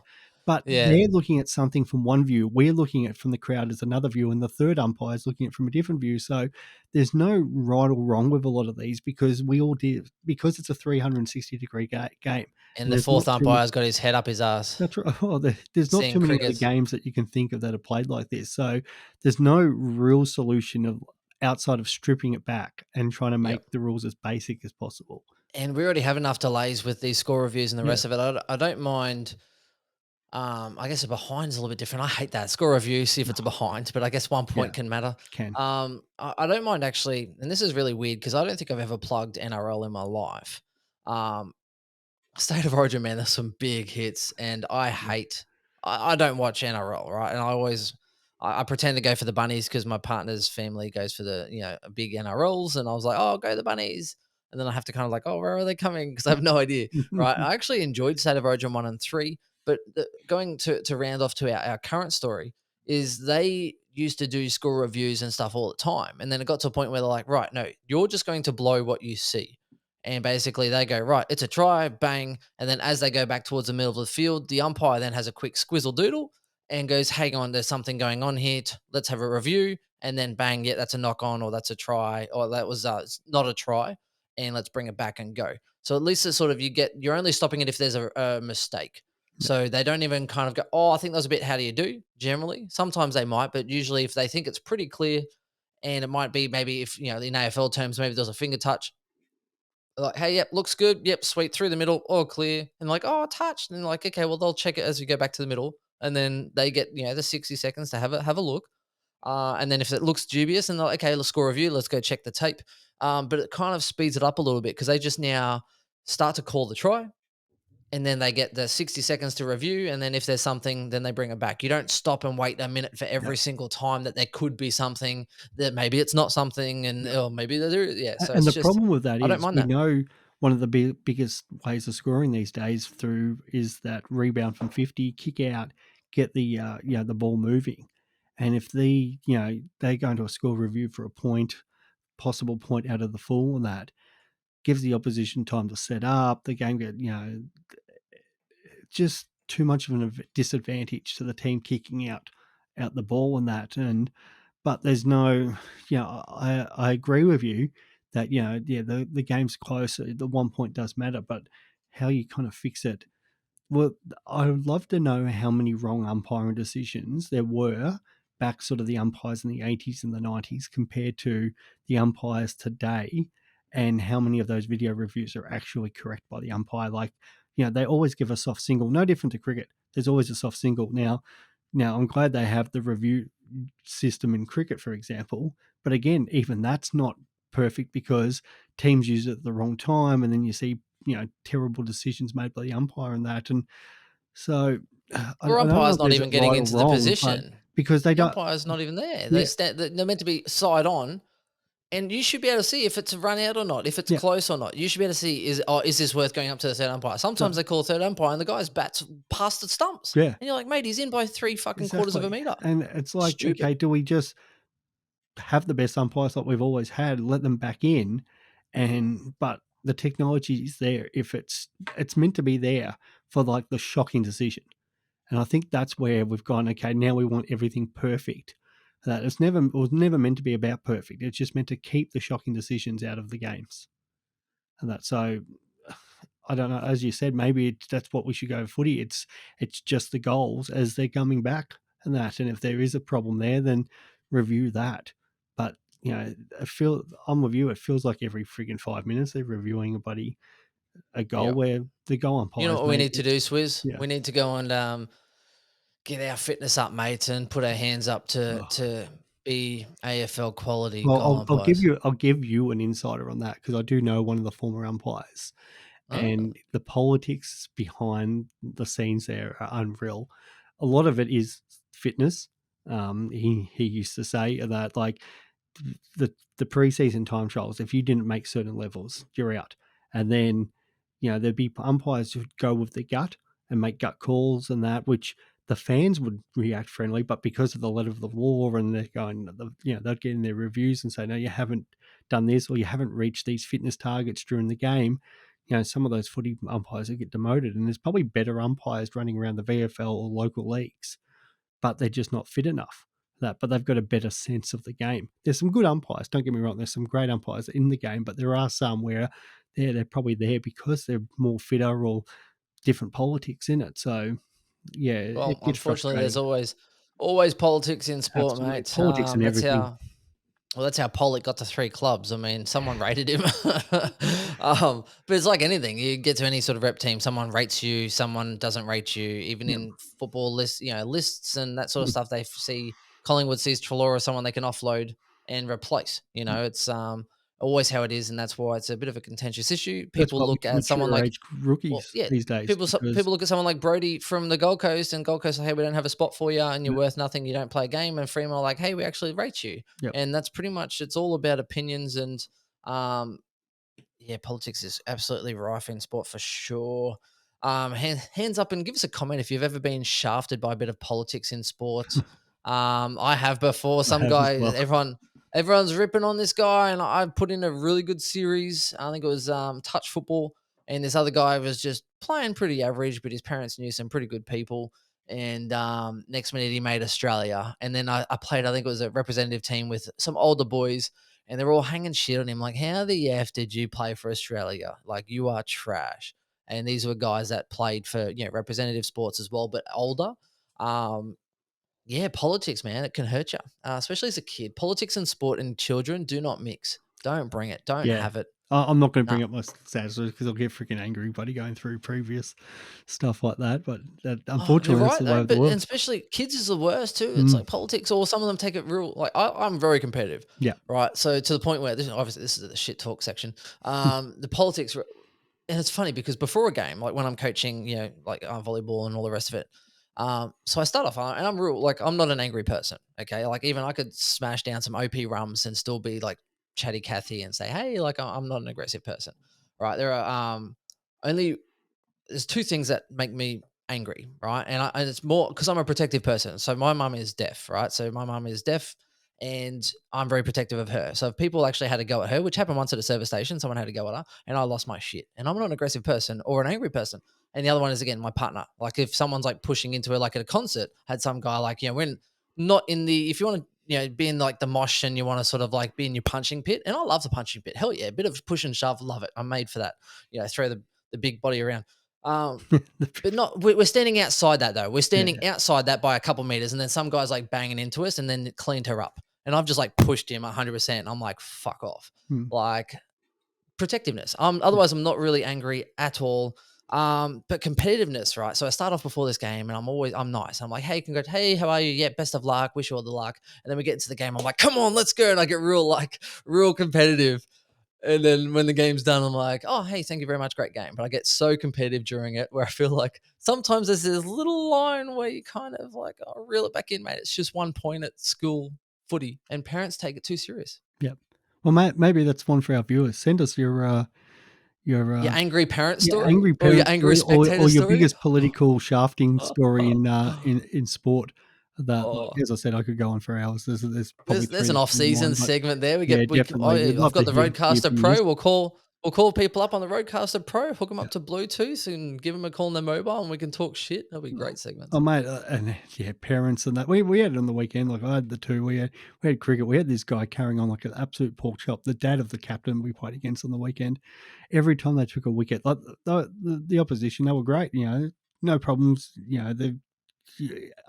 But yeah. they're looking at something from one view, we're looking at it from the crowd as another view, and the third umpire is looking at it from a different view. So there's no right or wrong with a lot of these, because we all did, because it's a 360-degree game. And And the there's not fourth too many. umpire's got his head up his ass, That's right. Well, there's not seeing too many other crickets. games that you can think of that are played like this. So there's no real solution of outside of stripping it back and trying to Yep. make the rules as basic as possible. And we already have enough delays with these score reviews and the Yeah, rest of it. I don't mind. I guess a behind is a little bit different. I hate that score review. See if it's a behind, but I guess one yeah, point can matter. can. I don't mind actually, and this is really weird because I don't think I've ever plugged NRL in my life. Um, State of Origin, man, there's some big hits, and I Yeah. hate. I don't watch NRL, right? And I pretend to go for the bunnies because my partner's family goes for the big NRLs, and I was like, oh, I'll go the bunnies, and then I have to kind of like, oh, where are they coming? Because I have no idea, right? I actually enjoyed State of Origin 1 and 3, but going to round off to our current story is they used to do score reviews and stuff all the time, and then it got to a point where they're like, right, no, you're just going to blow what you see. And basically, they go, right, it's a try, bang. And then as they go back towards the middle of the field, the umpire then has a quick squizzle doodle and goes, hang on, there's something going on here. Let's have a review. And then bang, yeah, that's a knock on, or that's a try, or that was not a try. And let's bring it back and go. So at least it's sort of, you're only stopping it if there's a mistake. So they don't even kind of go, oh, I think that was a bit, how do you do? Generally, sometimes they might, but usually if they think it's pretty clear, and it might be maybe if, in AFL terms, maybe there's a finger touch, like, hey, yep, looks good. Yep, sweet. Through the middle, all clear. And like, oh, touched. And like, okay, well, they'll check it as we go back to the middle. And then they get, the 60 seconds to have a look. And then if it looks dubious, and they're like, okay, let's score a review. Let's go check the tape. But it kind of speeds it up a little bit because they just now start to call the try. And then they get the 60 seconds to review. And then if there's something, then they bring it back. You don't stop and wait a minute for Yeah, every single time that there could be something, that maybe it's not something, and yeah. or maybe there is. Yeah. So And it's the just, problem with that I don't is mind we that. know one of the biggest ways of scoring these days through is that rebound from 50, kick out, get the the ball moving. And if they go into a score review for a point, possible point out of the full, and that gives the opposition time to set up. The game get just too much of a disadvantage to the team kicking out the ball and that. And but there's no, I agree with you that the game's closer. The 1 point does matter, but how you kind of fix it. Well, I would love to know how many wrong umpiring decisions there were back sort of the umpires in the 80s and the 90s compared to the umpires today, and how many of those video reviews are actually correct by the umpire. Like, they always give a soft single, no different to cricket. There's always a soft single. Now I'm glad they have the review system in cricket, for example, but again, even that's not perfect because teams use it at the wrong time, and then you see terrible decisions made by the umpire and that. And so Or I don't know umpire's if not there's a even getting right or into the wrong, but position. because they The don't. umpire's not even there. Yeah, They're meant to be side on, and you should be able to see if it's a run out or not, if it's yeah, close or not. You should be able to see, is this worth going up to the third umpire? no, Sometimes they call a third umpire and the guy's bats past the stumps. yeah, And you're like, mate, he's in by three fucking quarters of a exactly. meter. And it's like, Stupid. okay, do we just have the best umpires like we've always had, let them back in, and but the technology is there if it's meant to be there for like the shocking decision. And I think that's where we've gone, okay, now we want everything perfect. That it was never meant to be about perfect. It's just meant to keep the shocking decisions out of the games. And that so I don't know, as you said, maybe that's what we should go footy. It's just the goals as they're coming back and that. And if there is a problem there, then review that. But I'm with you. It feels like every friggin' 5 minutes they're reviewing a goal Yeah. where the goal You know umpires, what we mate. need to do, It's Swizz? yeah. We need to go and get our fitness up, mate, and put our hands up to Oh. to be AFL quality Well, goal umpires. I'll give you an insider on that because I do know one of the former umpires, Oh, and the politics behind the scenes there are unreal. A lot of it is fitness, He used to say that, like, the preseason time trials, if you didn't make certain levels, you're out. And then, there'd be umpires who'd go with the gut and make gut calls and that, which the fans would react friendly, but because of the letter of the law, and they're going, they'd get in their reviews and say, no, you haven't done this, or you haven't reached these fitness targets during the game. Some of those footy umpires would get demoted, and there's probably better umpires running around the VFL or local leagues, but they're just not fit enough for that. But they've got a better sense of the game. There's some good umpires, don't get me wrong. There's some great umpires in the game, but there are some where they're probably there because they're more fitter or different politics in it. So yeah, Well, it gets unfortunately, there's frustrating. always politics in sport, Absolutely, mate. politics and everything. That's how Pollock got to 3 clubs. I mean, someone rated him. But it's like anything. You get to any sort of rep team, someone rates you, someone doesn't rate you. Even Yeah. in football lists, lists and that sort of stuff, they see Collingwood sees Trelaw as someone they can offload and replace. It's always how it is, and that's why it's a bit of a contentious issue. That's People why we look get at someone mature like age well, rookies yeah, these days because people look at someone like Brody from the Gold Coast, and Gold Coast are, hey, we don't have a spot for you, and you're worth nothing. You don't play a game. And Fremantle are like, hey, we actually rate you, yep. and that's pretty much it's all about opinions and um, yeah, politics is absolutely rife in sport for sure. Hands up and give us a comment if you've ever been shafted by a bit of politics in sport. I have before. I Some have as guy, well. everyone's ripping on this guy, and I put in a really good series. I think it was touch football, and this other guy was just playing pretty average, but his parents knew some pretty good people. And next minute he made Australia, and then I played. I think it was a representative team with some older boys, and they're all hanging shit on him like, how the F did you play for Australia? Like, you are trash. And these were guys that played for, representative sports as well, but older. Um, yeah, politics, man, it can hurt you, especially as a kid. Politics and sport and children do not mix. Don't bring it. Don't Yeah. have it. I'm not going to Nah. bring up my status because I'll get freaking angry, buddy, going through previous stuff like that. But Oh, you're unfortunately, that's right the way though, of the but and world. especially kids is the worst too. It's Mm, like politics, or some of them take it real. Like I'm very competitive, yeah. right? So to the point where this is the shit talk section. The politics. And it's funny because before a game, like when I'm coaching, like volleyball and all the rest of it, so I start off and I'm real, like I'm not an angry person. Okay, like even I could smash down some OP rums and still be like chatty Cathy and say, hey, like I'm not an aggressive person, right? There are only there's two things that make me angry, right? And it's more because I'm a protective person. So my mum is deaf, right? So my mum is deaf, and I'm very protective of her. So if people actually had to go at her, which happened once at a service station, someone had to go at her, and I lost my shit. And I'm not an aggressive person or an angry person. And the other one is again my partner. Like if someone's like pushing into her, like at a concert, had some guy like when not in the if you want to be in like the mosh and you want to sort of like be in your punching pit, and I love the punching pit. Hell yeah, a bit of push and shove, love it. I'm made for that. Throw the big body around. Um, but not we're standing outside that though. We're Yeah. standing outside that by a couple meters, and then some guy's like banging into us, and then it cleaned her up. And I've just like pushed him 100%. I'm like, fuck off. Mm, Like protectiveness. yeah. Otherwise I'm not really angry at all. But competitiveness, right? So I start off before this game, and I'm nice. I'm like, hey, congrats, hey, how are you? Yeah, best of luck. Wish you all the luck. And then we get into the game. I'm like, come on, let's go. And I get real competitive. And then when the game's done, I'm like, oh, hey, thank you very much. Great game. But I get so competitive during it where I feel like sometimes there's this little line where you kind of like, oh, reel it back in, mate. It's just 1 point at school footy, and parents take it too serious. Yeah. Well, maybe that's one for our viewers. Send us your Your angry parent yeah, story angry or your parent angry story, spectator or your story. biggest political shafting story in sport. That, like, Oh, as I said, I could go on for hours. There's probably there's 3 an that come to off-season mind, but segment there. yeah, Oh, definitely. We'd yeah, I've love got to the hear Roadcaster from you. Pro. We'll call people up on the Roadcaster Pro, hook them up to Bluetooth, and give them a call on their mobile, and we can talk shit. That'll be great segments. Oh, mate, and yeah, parents and that. We had it on the weekend. Like I had the two. We had cricket. We had this guy carrying on like an absolute pork chop. The dad of the captain we played against on the weekend. Every time they took a wicket, like the opposition, they were great. No problems.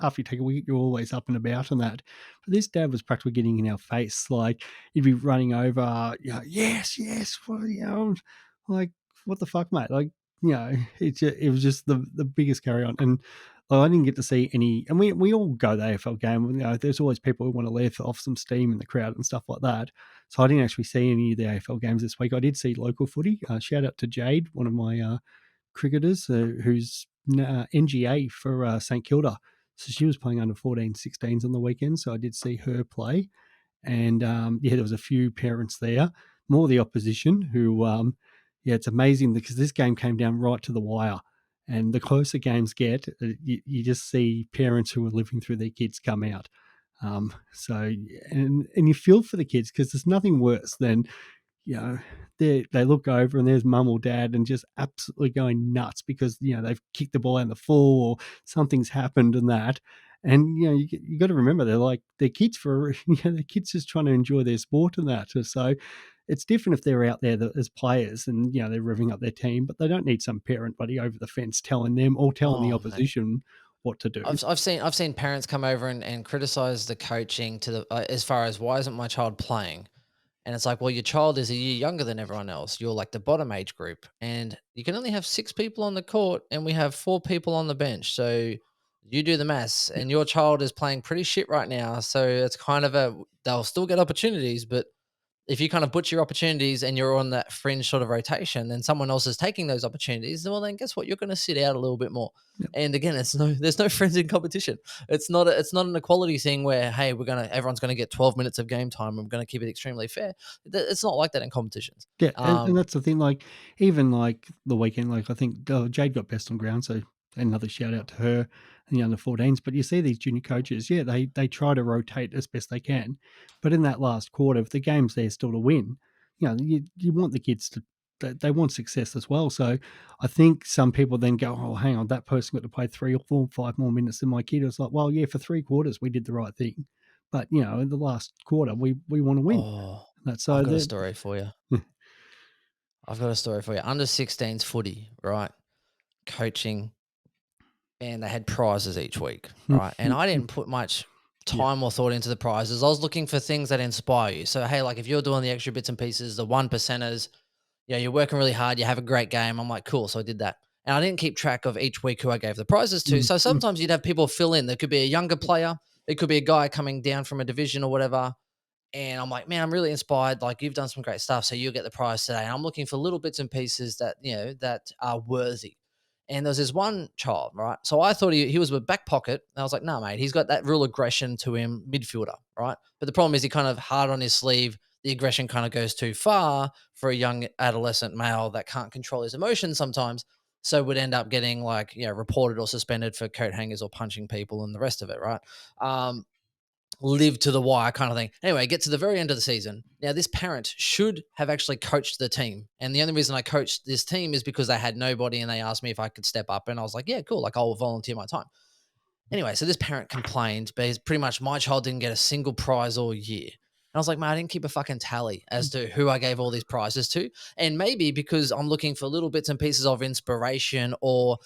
After you take a wicket, you're always up and about and that. But this dad was practically getting in our face. Like he'd be running over. Yes, yes. Well, like what the fuck, mate? Like it was just the biggest carry on. And I didn't get to see any. And we all go to the AFL game. There's always people who want to let off some steam in the crowd and stuff like that. So I didn't actually see any of the AFL games this week. I did see local footy. Shout out to Jade, one of my cricketers who's NGA for St Kilda. So she was playing under 14, 16s on the weekend. So I did see her play. And there was a few parents there, more the opposition, who, it's amazing because this game came down right to the wire. And the closer games get, you just see parents who are living through their kids come out. And you feel for the kids because there's nothing worse than, they look over and there's mum or dad and just absolutely going nuts because they've kicked the ball out in the full or something's happened and that. And you got to remember they're kids for they're kids just trying to enjoy their sport and that. So it's different if they're out there as players and they're revving up their team, but they don't need some parent buddy over the fence telling them or telling the Oh, mate. opposition what to do. I've seen parents come over and criticize the coaching to the as far as why isn't my child playing? And it's like, well, your child is a year younger than everyone else. You're like the bottom age group, and you can only have 6 people on the court, and we have 4 people on the bench. So you do the maths, Yeah, and your child is playing pretty shit right now. So it's kind of they'll still get opportunities, but if you kind of butcher your opportunities and you're on that fringe sort of rotation, then someone else is taking those opportunities. Well, then guess what? You're going to sit out a little bit more. yeah. And again, there's no friends in competition. It's not an equality thing where, hey, everyone's going to get 12 minutes of game time. And we're going to keep it extremely fair. It's not like that in competitions. Yeah, and Um, that's the thing. Even the weekend, I think Jade got best on ground, so another shout out to her and the under 14s. But you see these junior coaches, they try to rotate as best they can, but in that last quarter, if the game's there still to win, you want the kids to. They want success as well. So I think some people then go, oh, hang on, that person got to play 3 or 4, 5 more minutes than my kid. It's like, well, yeah, for 3 quarters we did the right thing, but in the last quarter we want to win. oh, That's I've so got a that. story for you. I've got a story for you. Under 16s footy, right? Coaching, and they had prizes each week, right? And I didn't put much Yeah. time or thought into the prizes. I was looking for things that inspire you. So, hey, like if you're doing the extra bits and pieces, the 1%ers, you're working really hard, you have a great game. I'm like, cool. So I did that. And I didn't keep track of each week who I gave the prizes to. Mm, So mm, sometimes you'd have people fill in. There could be a younger player, it could be a guy coming down from a division or whatever. And I'm like, man, I'm really inspired. Like you've done some great stuff. So you'll get the prize today. And I'm looking for little bits and pieces that, that are worthy. And there's this one child, right? So I thought he was with back pocket. And I was like, no, mate, he's got that real aggression to him, midfielder, right? But the problem is he kind of hard on his sleeve. The aggression kind of goes too far for a young adolescent male that can't control his emotions sometimes. So would end up getting reported or suspended for coat hangers or punching people and the rest of it, right? Live to the wire kind of thing. Anyway, get to the very end of the season. Now, this parent should have actually coached the team. And the only reason I coached this team is because they had nobody and they asked me if I could step up. And I was like, yeah, cool. Like I'll volunteer my time. Anyway, so this parent complained, but pretty much my child didn't get a single prize all year. And I was like, man, I didn't keep a fucking tally as to who I gave all these prizes to. And maybe because I'm looking for little bits and pieces of inspiration or,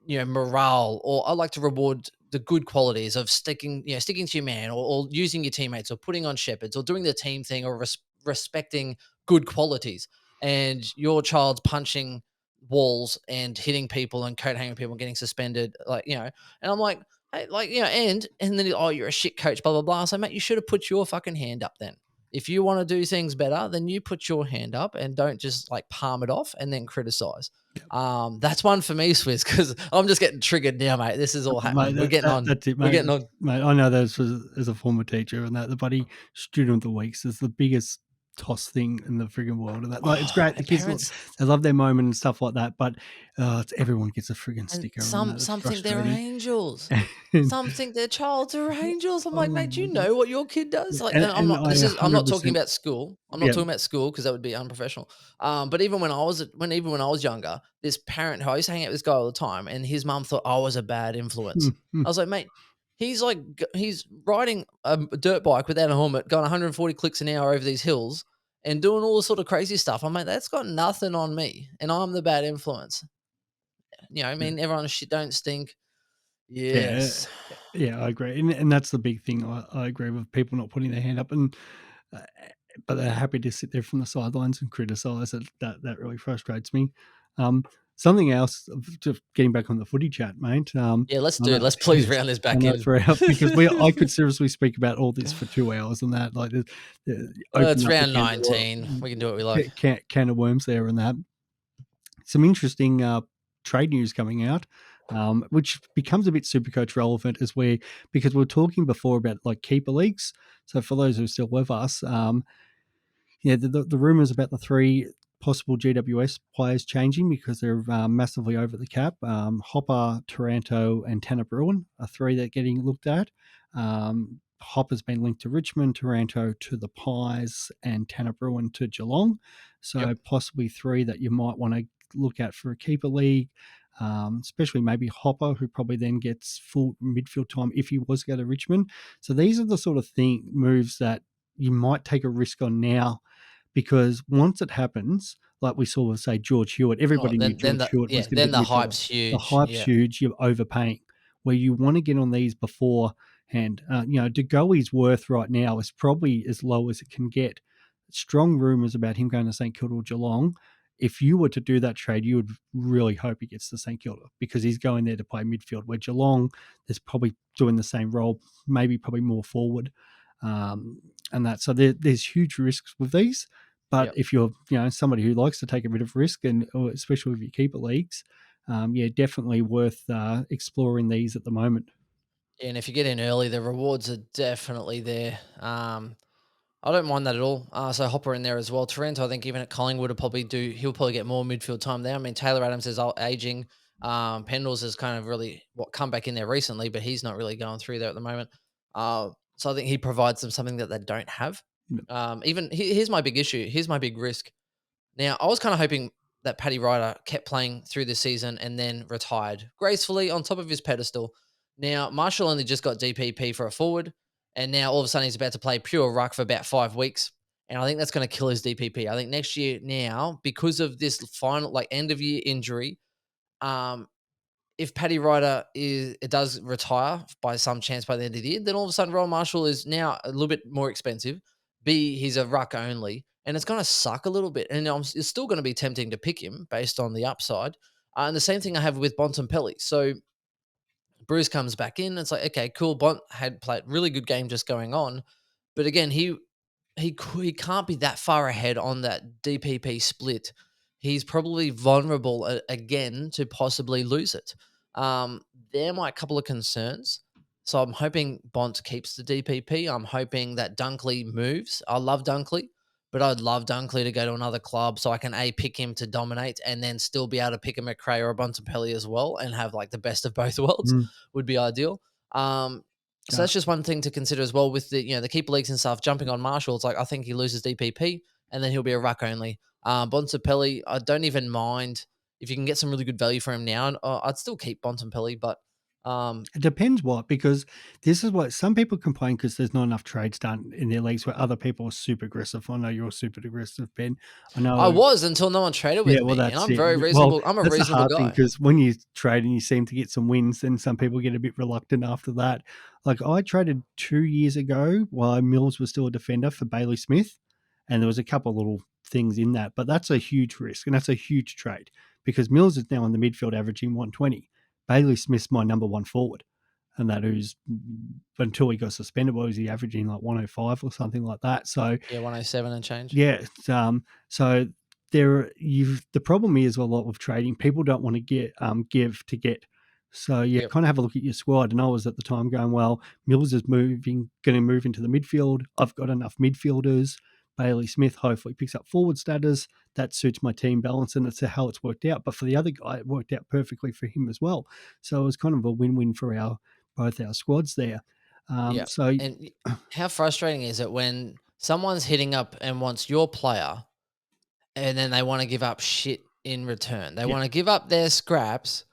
morale, or I like to reward the good qualities of sticking to your man or using your teammates or putting on shepherds or doing the team thing or respecting good qualities. And your child's punching walls and hitting people and coat hanging people and getting suspended, and I'm like, hey, and then oh, you're a shit coach, blah blah blah. So mate, you should have put your fucking hand up then. If you want to do things better, then you put your hand up and don't just like palm it off and then criticize. That's one for me, Swiss, because I'm just getting triggered now, mate. This is all Mate, happening. We're getting on. that's it, We're mate. getting on. Mate, I know that as a former teacher and that the buddy student of the weeks is the biggest toss thing in the frigging world. And that, it's Oh, great. The and kids, parents they love their moment and stuff like that. But everyone gets a frigging and sticker and that. It's some think they're frustrating. angels. and, Some think their childs are angels. I'm like, oh mate, do my you god. know what your kid does? Yeah, Like, and and I I'm not talking 100%. about school. I'm not Yeah. talking about school because that would be unprofessional. But even when I was younger, this parent who I used to hang out with this guy all the time, and his mum thought I was a bad influence. I was like, mate, he's riding a dirt bike without a helmet, going 140 clicks an hour over these hills, and doing all this sort of crazy stuff. I'm like, that's got nothing on me, and I'm the bad influence. I mean, everyone shit don't stink. Yeah, Yes. yeah, I agree, and that's the big thing. I agree with people not putting their hand up, and uh, but they're happy to sit there from the sidelines and criticise it. That really frustrates me. Um, Something else, just getting back on the footy chat, mate. Yeah, let's I do it. know, Let's please round this I back know in. it's very hard because I could seriously speak about all this for 2 hours and that, It's open up a round 19. We can do what we like. can of worms there and that. Some interesting trade news coming out. which becomes a bit Supercoach relevant because we were talking before about like keeper leagues. So for those who are still with us, the rumors about the three possible GWS players changing because they're massively over the cap. Hopper, Taranto, and Tanner Bruin are three that are getting looked at. Hopper's been linked to Richmond, Taranto to the Pies, and Tanner Bruin to Geelong. So Yep. possibly three that you might want to look at for a keeper league. Especially maybe Hopper, who probably then gets full midfield time if he was to go to Richmond. So these are the sort of moves that you might take a risk on now, because once it happens, like we saw with, say, George Hewitt, Oh, everybody knew then George Hewitt was going to then get the the midfielder. hype's The huge. hype's Yeah. huge. You're overpaying. Where you want to get on these beforehand. De Goey's worth right now is probably as low as it can get. Strong rumours about him going to St Kilda or Geelong. If you were to do that trade, you would really hope he gets to St Kilda, because he's going there to play midfield, where Geelong is probably doing the same role, maybe probably more forward. And that, so there's huge risks with these. But Yep. if you're somebody who likes to take a bit of risk, and especially with your keeper leagues, definitely worth exploring these at the moment. And if you get in early, the rewards are definitely there. I don't mind that at all. So Hopper in there as well. Taranto, I think even at Collingwood, he'll probably get more midfield time there. I mean, Taylor Adams is aging. Pendles has kind of really come back in there recently, but he's not really going through there at the moment. So I think he provides them something that they don't have. Here's my big issue. Here's my big risk. Now, I was kind of hoping that Paddy Ryder kept playing through this season and then retired gracefully on top of his pedestal. Now, Marshall only just got DPP for a forward, and now all of a sudden he's about to play pure ruck for about 5 weeks. And I think that's going to kill his DPP. I think next year now, because of this final end of year injury, um, if Paddy Ryder does retire by some chance by the end of the year, then all of a sudden Rowan Marshall is now a little bit more expensive. B, he's a ruck only, and it's going to suck a little bit. And it's still going to be tempting to pick him based on the upside. And the same thing I have with Bontempelli. So Bruce comes back in. It's like, okay, cool. Bont had played really good game just going on, but again, he can't be that far ahead on that DPP split. He's probably vulnerable again to possibly lose it. They're my couple of concerns. So I'm hoping Bont keeps the DPP. I'm hoping that Dunkley moves. I love Dunkley, but I'd love Dunkley to go to another club so I can pick him to dominate and then still be able to pick a McRae or a Bontempelli as well and have like the best of both worlds Mm. would be ideal. So Yeah. that's just one thing to consider as well with the keeper leagues and stuff. Jumping on Marshall, it's like I think he loses DPP and then he'll be a ruck only. Bontempelli, I don't even mind if you can get some really good value for him now. I'd still keep Bontempelli, but It depends because this is what some people complain, because there's not enough trades done in their leagues, where other people are super aggressive. I know you're super aggressive, Ben. I I know. was until no one traded Yeah, with well, me, and that's I'm it. very Well, reasonable. I'm a that's the reasonable hard thing, guy. because when you trade and you seem to get some wins, then some people get a bit reluctant after that. Like, I traded 2 years ago while Mills was still a defender for Bailey Smith, and there was a couple of little things in that, but that's a huge risk, and that's a huge trade, because Mills is now in the midfield averaging 120. Bailey Smith's my number one forward, and that who's, until he got suspended, was he averaging like 105 or something like that? So Yeah, 107 and change. yeah. So the problem is a lot with trading. People don't want to give to get. So yeah, Yep. kind of have a look at your squad. And I was at the time going, well, Mills is going to move into the midfield. I've got enough midfielders. Bailey Smith hopefully picks up forward status. That suits my team balance, and that's how it's worked out. But for the other guy, it worked out perfectly for him as well. So it was kind of a win-win for both our squads there. Yeah. So And how frustrating is it when someone's hitting up and wants your player and then they want to give up shit in return? They yeah. want to give up their scraps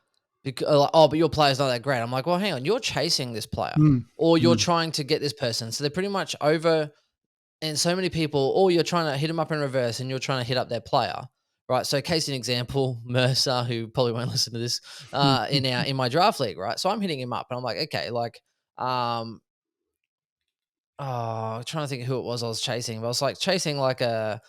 because, oh, but your player's not that great. I'm like, well, hang on, you're chasing this player Mm, or you're mm, trying to get this person. So they're pretty much over. And so many people, or you're trying to hit them up in reverse and you're trying to hit up their player. Right. So case in example, Mercer, who probably won't listen to this, in my draft league, right? So I'm hitting him up and I'm like, okay, um, I'm trying to think who it was I was chasing, but I was like chasing like a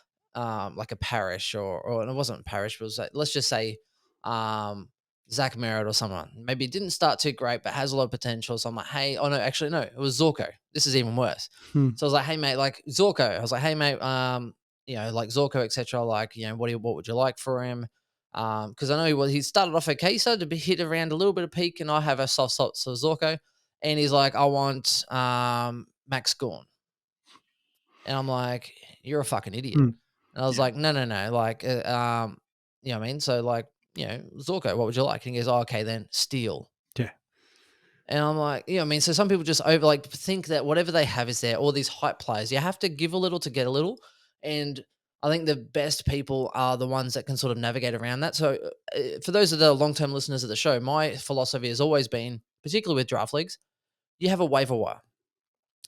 Parish or and it wasn't Parish, but it was like, let's just say um Zach Merritt or someone. Maybe it didn't start too great, but has a lot of potential. So I'm like, hey, oh no, actually no, it was Zorko. This is even worse. mm. So I was like, hey mate, like Zorko. I was like, hey mate, like Zorko, etc. Like, what would you like for him? Because I know he started off okay, started to hit around a little bit of peak, and I have a soft spot for Zorko, and he's like, I want Max Gorn, and I'm like, you're a fucking idiot. Mm. And I was Yeah. like, no, no, no, like, you know what I mean? So like, Zorko, what would you like? And he goes, oh, okay, then Steel. Yeah. And I'm like, I mean, so some people just think that whatever they have is there, all these hype players. You have to give a little to get a little. And I think the best people are the ones that can sort of navigate around that. So for those of the long-term listeners of the show, my philosophy has always been, particularly with draft leagues, you have a waiver wire,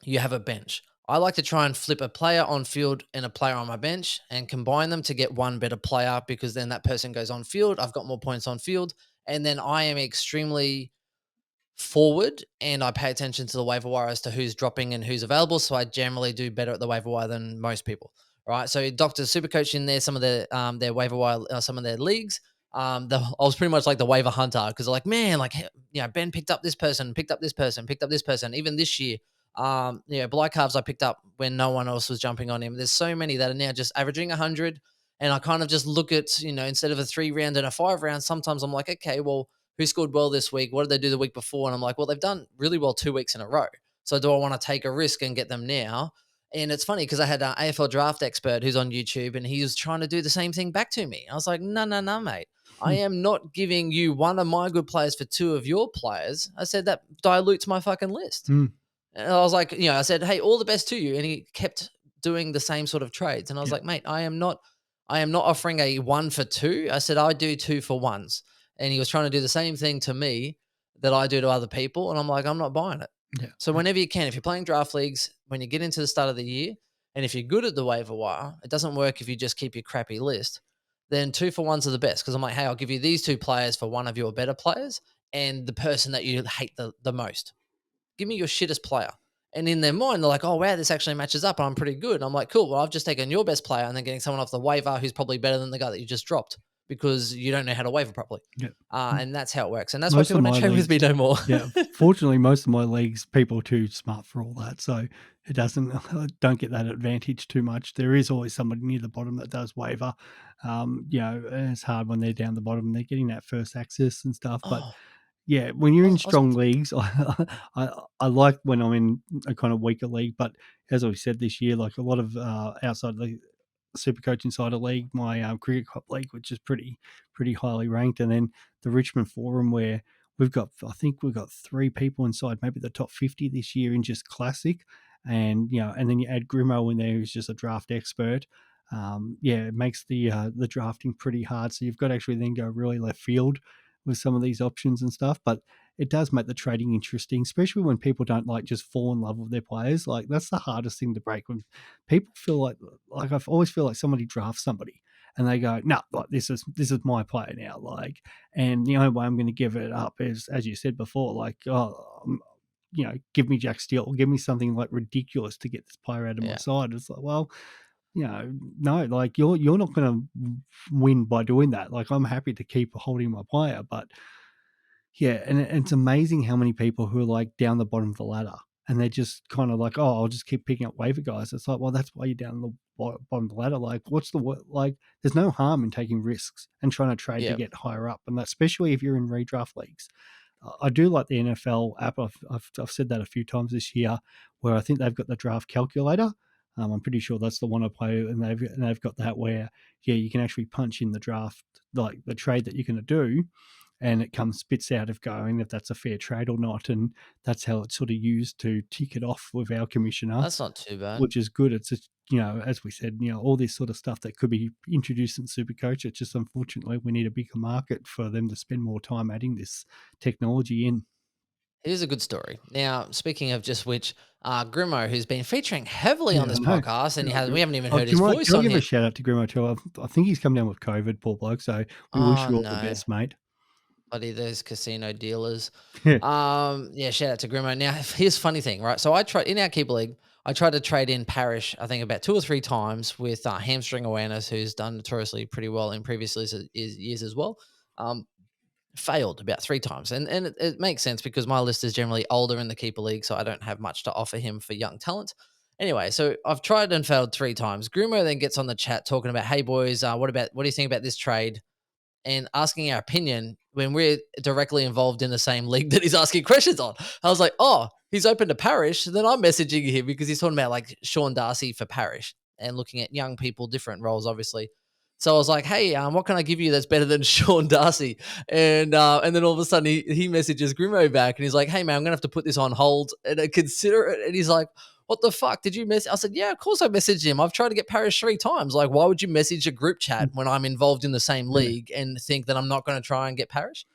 you have a bench. I like to try and flip a player on field and a player on my bench and combine them to get one better player, because then that person goes on field. I've got more points on field. And then I am extremely forward, and I pay attention to the waiver wire as to who's dropping and who's available. So I generally do better at the waiver wire than most people. Right. So Dr. Supercoach in there, some of their waiver wire, some of their leagues. I was pretty much like the waiver hunter, because they're like, man, like, Ben picked up this person, picked up this person, picked up this person. Even this year, Bly Calves I picked up when no one else was jumping on him. There's so many that are now just averaging 100. And I kind of just look at, instead of a 3-round and a 5-round, sometimes I'm like, okay, well, who scored well this week? What did they do the week before? And I'm like, well, they've done really well 2 weeks in a row. So do I want to take a risk and get them now? And it's funny because I had an AFL draft expert who's on YouTube, and he was trying to do the same thing back to me. I was like, no, no, no, mate. I Mm. am not giving you one of my good players for 2 of your players. I said that dilutes my fucking list. Mm. And I was like, I said, hey, all the best to you. And he kept doing the same sort of trades. And I was Yeah. like, mate, I am not offering a 1 for 2. I said, I do 2 for 1s. And he was trying to do the same thing to me that I do to other people. And I'm like, I'm not buying it. Yeah. So whenever you can, if you're playing draft leagues, when you get into the start of the year, and if you're good at the waiver wire, it doesn't work if you just keep your crappy list, then 2 for 1s are the best. Because I'm like, hey, I'll give you these 2 players for one of your better players and the person that you hate the most. Give me your shittest player. And in their mind, they're like, oh, wow, this actually matches up. I'm pretty good. And I'm like, cool. Well, I've just taken your best player and then getting someone off the waiver who's probably better than the guy that you just dropped, because you don't know how to waiver properly. Yeah. And that's how it works. And that's why Most people of don't my trade with me leagues, no more. yeah, fortunately, most of my leagues, people are too smart for all that, so it doesn't don't get that advantage too much. There is always somebody near the bottom that does waiver. And it's hard when they're down the bottom. They're getting that first access and stuff, but Oh, yeah, when you're I in was, I was, strong leagues, I like when I'm in a kind of weaker league, but as I said this year, like a lot of outside the Supercoach Insider League, my Cricket Club League, which is pretty highly ranked, and then the Richmond Forum, where I think we've got 3 people inside maybe the top 50 this year in just classic, and and then you add Grimo in there, who's just a draft expert. It makes the drafting pretty hard. So you've got to actually then go really left field with some of these options and stuff, but it does make the trading interesting, especially when people don't like just fall in love with their players. Like that's the hardest thing to break, when people feel like I always feel like somebody drafts somebody and they go, no, like this is my player now. Like, and the only way I'm going to give it up is, as you said before, like, give me Jack Steele, give me something like ridiculous to get this player out of my yeah. side. It's like, well, no, like you're not going to win by doing that. Like I'm happy to keep holding my player, but yeah, and it's amazing how many people who are like down the bottom of the ladder and they're just kind of like, oh, I'll just keep picking up waiver guys. It's like, well, that's why you're down the bottom of the ladder. Like, like? There's no harm in taking risks and trying to trade to Yeah. get higher up, and that, especially if you're in redraft leagues. I do like the NFL app. I've said that a few times this year, where I think they've got the draft calculator. I'm pretty sure that's the one I play, and they've got that where you can actually punch in the draft, like the trade that you're going to do, and it spits out of going if that's a fair trade or not, and that's how it's sort of used to tick it off with our commissioner, That's not too bad. which is good. It's just, as we said, all this sort of stuff that could be introduced in Supercoach. It's just unfortunately we need a bigger market for them to spend more time adding this technology in. Here's a good story. Now, speaking of just which, Grimo, who's been featuring heavily on Yeah, I this know. podcast, and Yeah, we haven't even oh, heard his voice can I on give a here. shout out to Grimo too? I think he's come down with COVID, poor bloke. So we wish Oh you all the no, best, mate. buddy, those casino dealers. Yeah. Yeah, shout out to Grimo. Now, here's a funny thing, right? So I tried in our keeper league. I tried to trade in Parish, I think about 2 or 3 times with hamstring awareness, who's done notoriously pretty well in previous years as well. Failed about 3 times, and it makes sense because my list is generally older in the keeper league, so I don't have much to offer him for young talent. Anyway, so I've tried and failed 3 times. Grumo then gets on the chat talking about, "Hey boys, what do you think about this trade?" and asking our opinion when we're directly involved in the same league that he's asking questions on. I was like, oh, he's open to Parish. Then I'm messaging him because he's talking about like Sean Darcy for Parish and looking at young people, different roles, obviously. So I was like, "Hey, what can I give you that's better than Sean Darcy?" And then all of a sudden he messages Grimo back and he's like, "Hey man, I'm gonna have to put this on hold and consider it." And he's like, "What the fuck? Did you message?" I said, "Yeah, of course I messaged him. I've tried to get Parish 3 times. Like, why would you message a group chat when I'm involved in the same Yeah. league and think that I'm not going to try and get Parish?"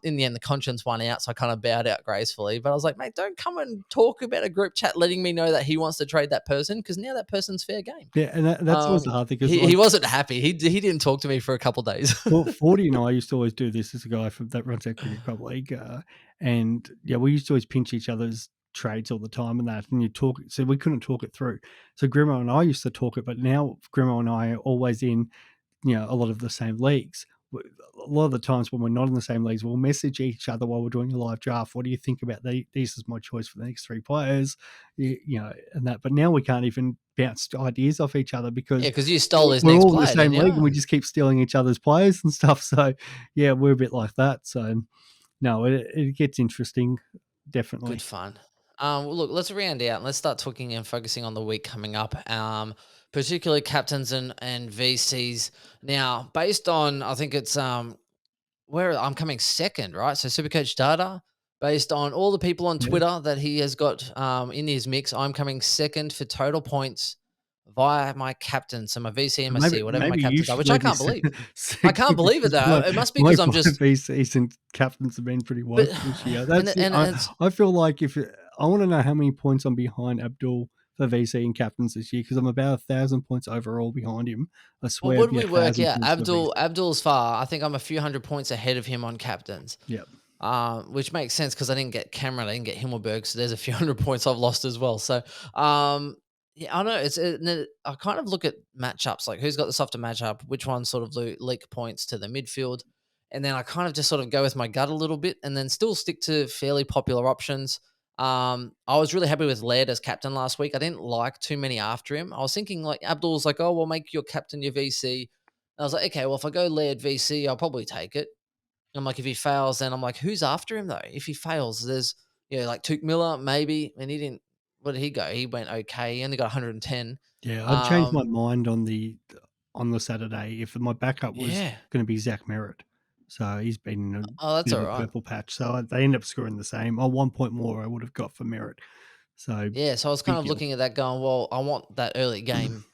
In the end, the conscience won out, so I kind of bowed out gracefully. But I was like, "Mate, don't come and talk about a group chat, letting me know that he wants to trade that person because now that person's fair game." Yeah, and that's always the hard thing because, He like, wasn't happy. He didn't talk to me for a couple days. well, 40 and I used to always do this as a guy that runs our cricket club league, and yeah, we used to always pinch each other's trades all the time and that, and you talk. So we couldn't talk it through. So Grimo and I used to talk it, but now Grimo and I are always in, a lot of the same leagues. A lot of the times when we're not in the same leagues, we'll message each other while we're doing a live draft. What do you think about these as my choice for the next 3 players? And that. But now we can't even bounce ideas off each other Yeah, because because you stole his we're next all in the player, same didn't league and we you? just keep stealing each other's players and stuff. So yeah, we're a bit like that. So no, it gets interesting, Good definitely. fun. Well, look, let's round out and let's start talking and focusing on the week coming up, particularly captains and VCs. Now, based on, I think it's where I'm coming second, right? So Supercoach data, based on all the people on Yeah. Twitter that he has got in his mix, I'm coming second for total points via my captain. So my VC and my Maybe C, whatever my maybe you captains are, should which I leave can't this believe. I can't second believe it because though. It must be my because I'm 5 just, VCs and captains have been pretty but, woeful this year. and, That's it. and I it's, I feel like if I want to know how many points I'm behind Abdul for VC and captains this year because I'm about 1,000 points overall behind him. I well, swear what I'd did be we work 1,000 out? points for VC. Abdul's far. I think I'm a few hundred points ahead of him on captains. Yeah. Which makes sense because I didn't get Cameron, I didn't get Himmelberg, so there's a few hundred points I've lost as well. So, yeah, I know I kind of look at matchups like who's got the softer matchup, which ones sort of leak points to the midfield, and then I kind of just sort of go with my gut a little bit, and then still stick to fairly popular options. I was really happy with Laird as captain last week. I didn't like too many after him. I was thinking like Abdul's like, oh, well, make your captain your VC. And I was like, okay, well, if I go Laird VC, I'll probably take it. I'm like, if he fails, then I'm like, who's after him though? If he fails, there's like Tuke Miller maybe, and he didn't. What did he go? He went okay. He only got 110. Yeah, I'd changed my Um, mind on the Saturday if my backup was yeah. going to be Zach Merritt. So he's been in a Oh, that's bit of all a right. purple patch. So they end up scoring the same. Oh, 1 point more I would have got for Merritt. So Yeah. So I was kind big of deal. looking at that, going, well, I want that early game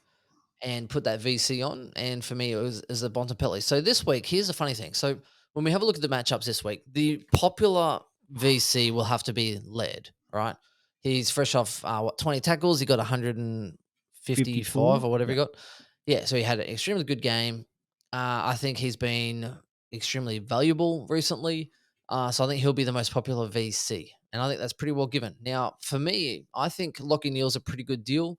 and put that VC on. And for me, it was a Bontempelli. So this week, here's the funny thing. So when we have a look at the matchups this week, the popular VC will have to be led, right? He's fresh off 20 tackles. He got 155 54? or whatever Yeah. he got. Yeah, so he had an extremely good game. I think he's been extremely valuable recently. So I think he'll be the most popular VC. And I think that's pretty well given. Now, for me, I think Lockie Neal's a pretty good deal.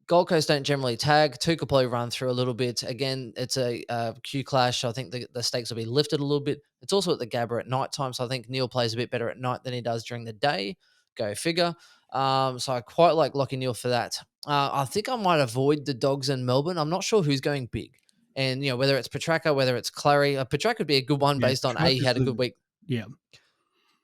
Gold Coast don't generally tag. Two could probably run through a little bit. Again, it's a Q clash. I think the stakes will be lifted a little bit. It's also at the Gabba at night time, so I think Neil plays a bit better at night than he does during the day. Go figure. So I quite like Lockie Neal for that. I think I might avoid the Dogs in Melbourne. I'm not sure who's going big, and whether it's Petraka, whether it's Clary. Petraka would be a good one Yeah. based on Truck he is had a good the week. yeah.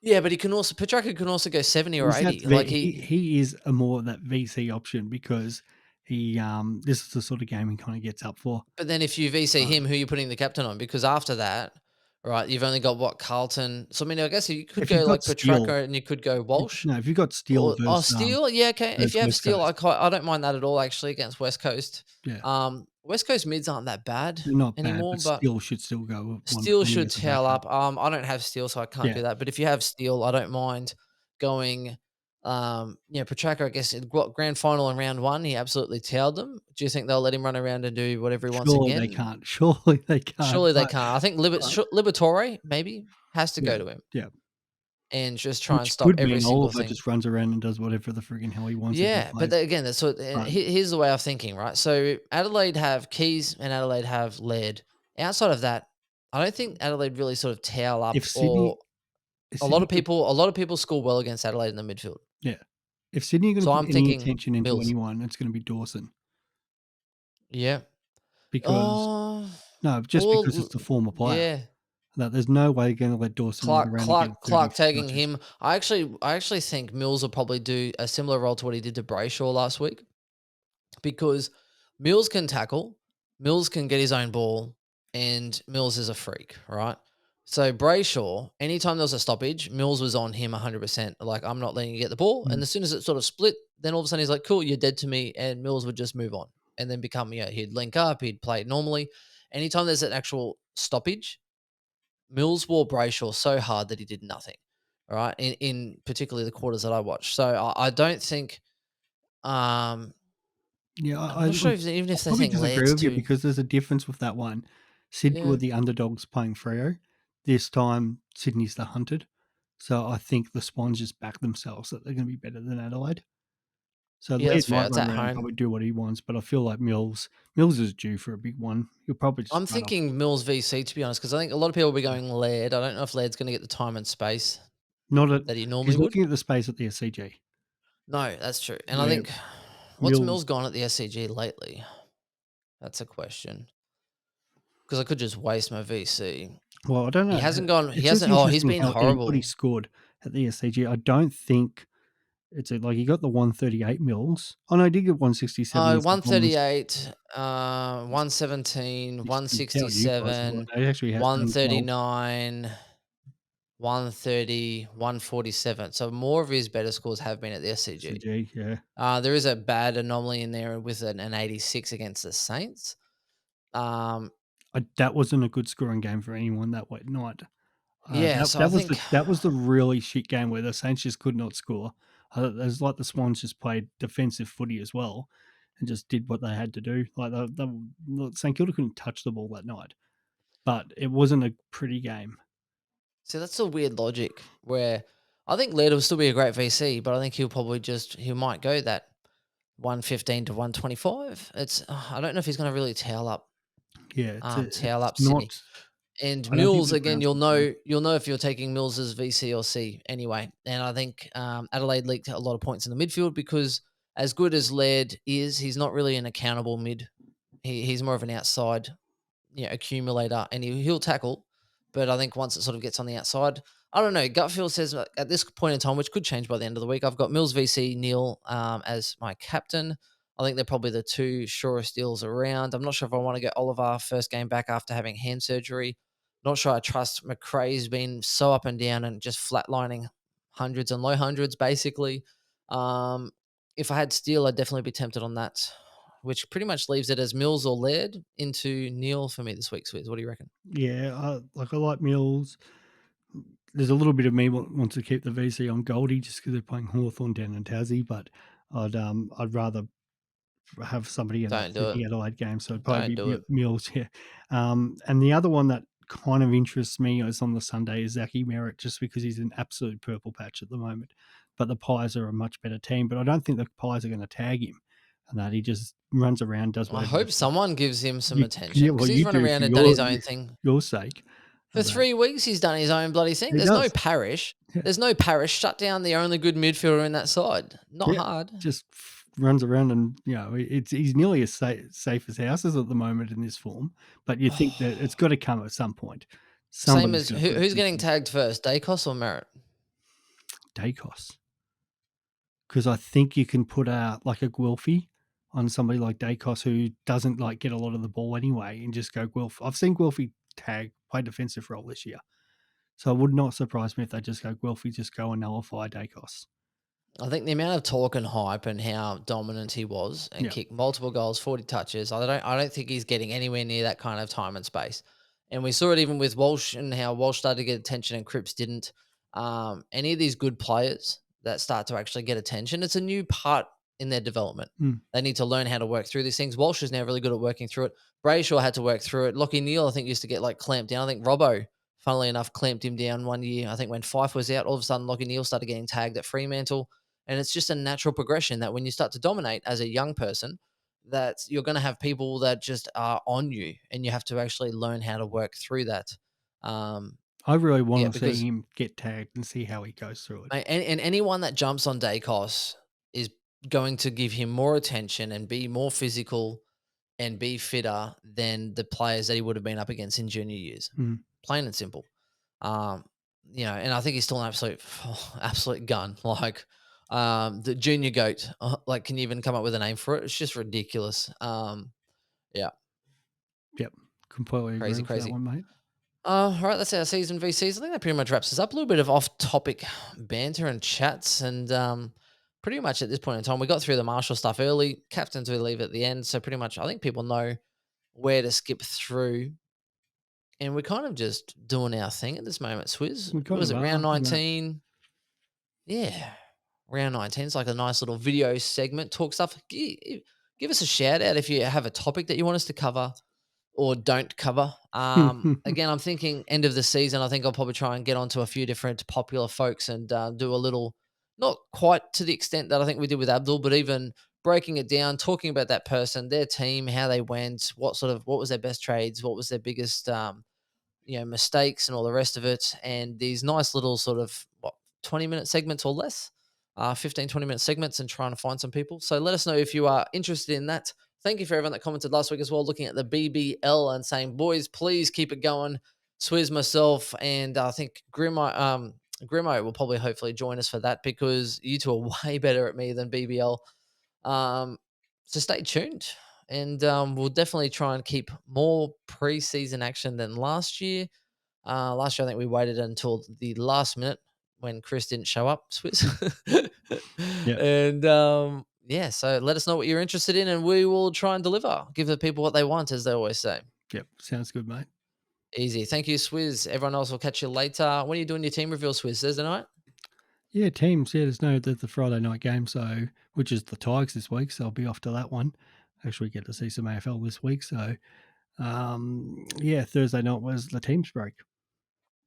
Yeah, but he can also Petraka can also go 70 or Is that 80. Like he he is a more of that VC option because this is the sort of game he kind of gets up for. But then if you VC Um, him, who are you putting the captain on? Because after that, right, you've only got what, Carlton. So I mean, I guess you could if you've go got like Steele, Petrarca and you could go Walsh. no, if you've got Steele Or Steel, yeah, okay. If versus you have West Steel, Coast, I don't mind that at all actually against West Coast. yeah, West Coast mids aren't that bad they're not bad, anymore, but but Steele should still go Steel 120 should as a tail backup. up. I don't have Steel, so I can't Yeah, do that. But if you have Steel, I don't mind going. Petrarca, I guess, in grand final in round one, he absolutely tailed them. Do you think they'll let him run around and do whatever he wants surely they again? can't. Surely they can't. Surely they can't. I think Liberatore maybe has to Yeah, go to him yeah. and just try and Which stop could every mean single Oliver thing. just runs around and does whatever the friggin' hell he wants if he Yeah, but plays. again, that's what. But Here's the way I'm thinking, right? So Adelaide have Keys and Adelaide have Laird. Outside of that, I don't think Adelaide really sort of towel up, if Sydney or if a lot Sydney of people. A lot of people score well against Adelaide in the midfield. yeah. If Sydney are gonna So put I'm any thinking attention into Mills. anyone, it's gonna be Dawson Yeah. because Oh. No, just Well, because it's the former player. yeah. That there's no way you're gonna let Dawson run around and get 30 Clark tagging touches. him. I actually think Mills will probably do a similar role to what he did to Brayshaw last week because Mills can tackle, Mills can get his own ball, and Mills is a freak, right? So Brayshaw, anytime there was a stoppage, Mills was on him 100%. Like, I'm not letting you get the ball. And Mm. as soon as it sort of split, then all of a sudden he's like, cool, you're dead to me. And Mills would just move on and then become, he'd link up, he'd play normally. Anytime there's an actual stoppage, Mills wore Brayshaw so hard that he did nothing. All right. In particularly the quarters that I watched. So I don't think, um, Yeah, I'm not sure if, even I if they probably think disagree Laird's with you too. because there's a difference with that one. Sydney were Yeah. the underdogs playing Freo. This time, Sydney's the hunted. So I think the Swans just back themselves that they're gonna be better than Adelaide. So Yeah, Laird that's fair. might It's run at around and home. probably do what he wants, but I feel like Mills is due for a big one. He'll probably just I'm run off. thinking Mills VC, to be honest, because I think a lot of people will be going Laird. I don't know if Laird's going to get the time and space Not at that he normally He's would. looking at the space at the SCG, No, that's true. And I where think, what's Mills Mills gone at the SCG lately? That's a question. Because I could just waste my VC. well, I don't He know. hasn't gone. He It's just hasn't. Oh, he's interesting been how anybody horrible. scored at the SCG. I don't think like he got the 138 mils. Oh no, he did get 167 as the Bombers. 138, 117, You can tell you guys as well. 167, They actually had done well 139, 130, 147. So more of his better scores have been at the SCG. SCG. Yeah, There is a bad anomaly in there with an 86 against the Saints. Um, that wasn't a good scoring game for anyone that night. yeah, so I think That was the really shit game where the Saints just could not score. It was like the Swans just played defensive footy as well, and just did what they had to do. Like St Kilda couldn't touch the ball that night, but it wasn't a pretty game. so that's a weird logic where I think Laird will still be a great VC, but I think he might go that 115 to 125. I don't know if he's going to really Yeah, towel it's up Sydney. not. And I don't think Mills the again, ground's good. you'll know if you're taking Mills as VC or C anyway. And I think Adelaide leaked a lot of points in the midfield because as good as Laird is, he's not really an accountable mid. He's more of an outside, accumulator, and he'll tackle. But I think once it sort of gets on the outside, I don't know. Gut feel says at this point in time, which could change by the end of the week, I've got Mills VC Neil as my captain. I think they're probably the two surest deals around. I'm not sure if I want to get Oliver first game back after having hand surgery. Not sure I trust McRae's been so up and down and just flatlining hundreds and low hundreds basically. Um, if I had Steele, I'd definitely be tempted on that, which pretty much leaves it as Mills or Laird into Neil for me this week, Swizz. What do you reckon? Yeah, I like Mills. There's a little bit of me wants to keep the VC on Goldie just because they're playing Hawthorn down in Tassie, but I'd rather have somebody in that Don't do it. Sydney Adelaide game, so it'd Don't probably do be it. Mills. Yeah, and the other one that kind of interests me is on the Sunday is Zachy Merritt, just because he's an absolute purple patch at the moment. But the Pies are a much better team, but I don't think the Pies are going to tag him, and that he just runs around, does I whatever he hope has to. someone gives him some You, yeah, attention because well, he's you run do around for and done his own thing. your sake, For and that 3 weeks, he's done his own bloody thing. he There's no does. Parish. Yeah, There's no Parish. Shut down the only good midfielder in that side. Not yeah, hard. just runs around and he's nearly as safe as houses at the moment in this form. But you think that it's got to come at some point. Same Somebody's as going to put who's getting attention. tagged first, Dacos or Merritt? Dacos, because I think you can put like a Guelphy on somebody like Dacos who doesn't like get a lot of the ball anyway, and just go Guelph. I've seen Guelphy play defensive role this year, so it would not surprise me if they just go Guelphy, just go and nullify Dacos. I think the amount of talk and hype and how dominant he was and Yeah. kicked multiple goals, 40 touches. I don't think he's getting anywhere near that kind of time and space. And we saw it even with Walsh and how Walsh started to get attention and Cripps didn't. Any of these good players that start to actually get attention, it's a new part in their development. Mm. They need to learn how to work through these things. Walsh is now really good at working through it. Brayshaw had to work through it. Lockie Neal, I think, used to get like clamped down. I think Robbo, funnily enough, clamped him down one year. I think when Fife was out, all of a sudden Lockie Neal started getting tagged at Fremantle. And it's just a natural progression that when you start to dominate as a young person, that you're going to have people that just are on you, and you have to actually learn how to work through that. Um, I really yeah, want to see because him get tagged and see how he goes through it. and anyone that jumps on Dacos is going to give him more attention and be more physical. and be fitter than the players that he would have been up against in junior years. Mm. Plain and simple. Um, and I think he's still an absolute absolute gun. Like the junior goat. Like, can you even come up with a name for it? It's just ridiculous. Yeah, Yep. Completely agree crazy, with that crazy. one, mate. All right, that's our season v season. I think that pretty much wraps us up. A little bit of off-topic banter and chats, and pretty much at this point in time, we got through the Marshall stuff early. Captains we leave at the end, so pretty much I think people know where to skip through, and we're kind of just doing our thing at this moment. Swizz, We kind was of it round are. Yeah. 19? Yeah, round 19. It's like a nice little video segment, talk stuff. Give us a shout out if you have a topic that you want us to cover or don't cover. Again, I'm thinking end of the season. I think I'll probably try and get onto a few different popular folks and do a little, not quite to the extent that I think we did with Abdul, but even breaking it down, talking about that person, their team, how they went, what was their best trades, what was their biggest mistakes and all the rest of it. And these nice little sort of 20-minute segments or less, 15, 20-minute segments, and trying to find some people. So let us know if you are interested in that. Thank you for everyone that commented last week as well, looking at the BBL and saying, boys, please keep it going. Swizz, myself, and I think Grimo will probably hopefully join us for that because you two are way better at me than BBL. So stay tuned. And we'll definitely try and keep more preseason action than last year. Last year, I think we waited until the last minute when Chris didn't show up, Swizz. Yep. And yeah, so let us know what you're interested in, and we will try and deliver. Give the people what they want, as they always say. Yep. Sounds good, mate. Easy. Thank you, Swizz. Everyone else will catch you later. When are you doing your team reveal, Swizz? Thursday night? Yeah, teams. Yeah, there's the Friday night game, so which is the Tigers this week. So I'll be off to that one. Actually, get to see some AFL this week. So, yeah, Thursday night was the teams break.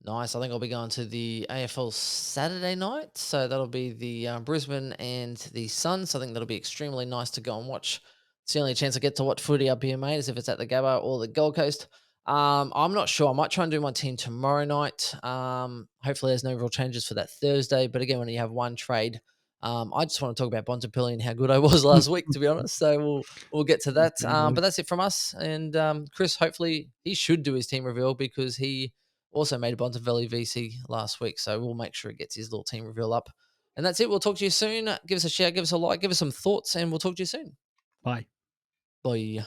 Nice. I think I'll be going to the AFL Saturday night. So that'll be the Brisbane and the Suns. So I think that'll be extremely nice to go and watch. It's the only chance I get to watch footy up here, mate, is if it's at the Gabba or the Gold Coast. I'm not sure. I might try and do my team tomorrow night. Hopefully there's no real changes for that Thursday. But again, when you have one trade, I just want to talk about Bontempelli and how good I was last week, to be honest. So we'll get to that. Fair dues. But that's it from us. And Chris, hopefully he should do his team reveal because he also made a Bontempelli VC last week, so we'll make sure he gets his little team reveal up. And that's it. We'll talk to you soon. Give us a shout, give us a like, give us some thoughts, and we'll talk to you soon. Bye. Bye.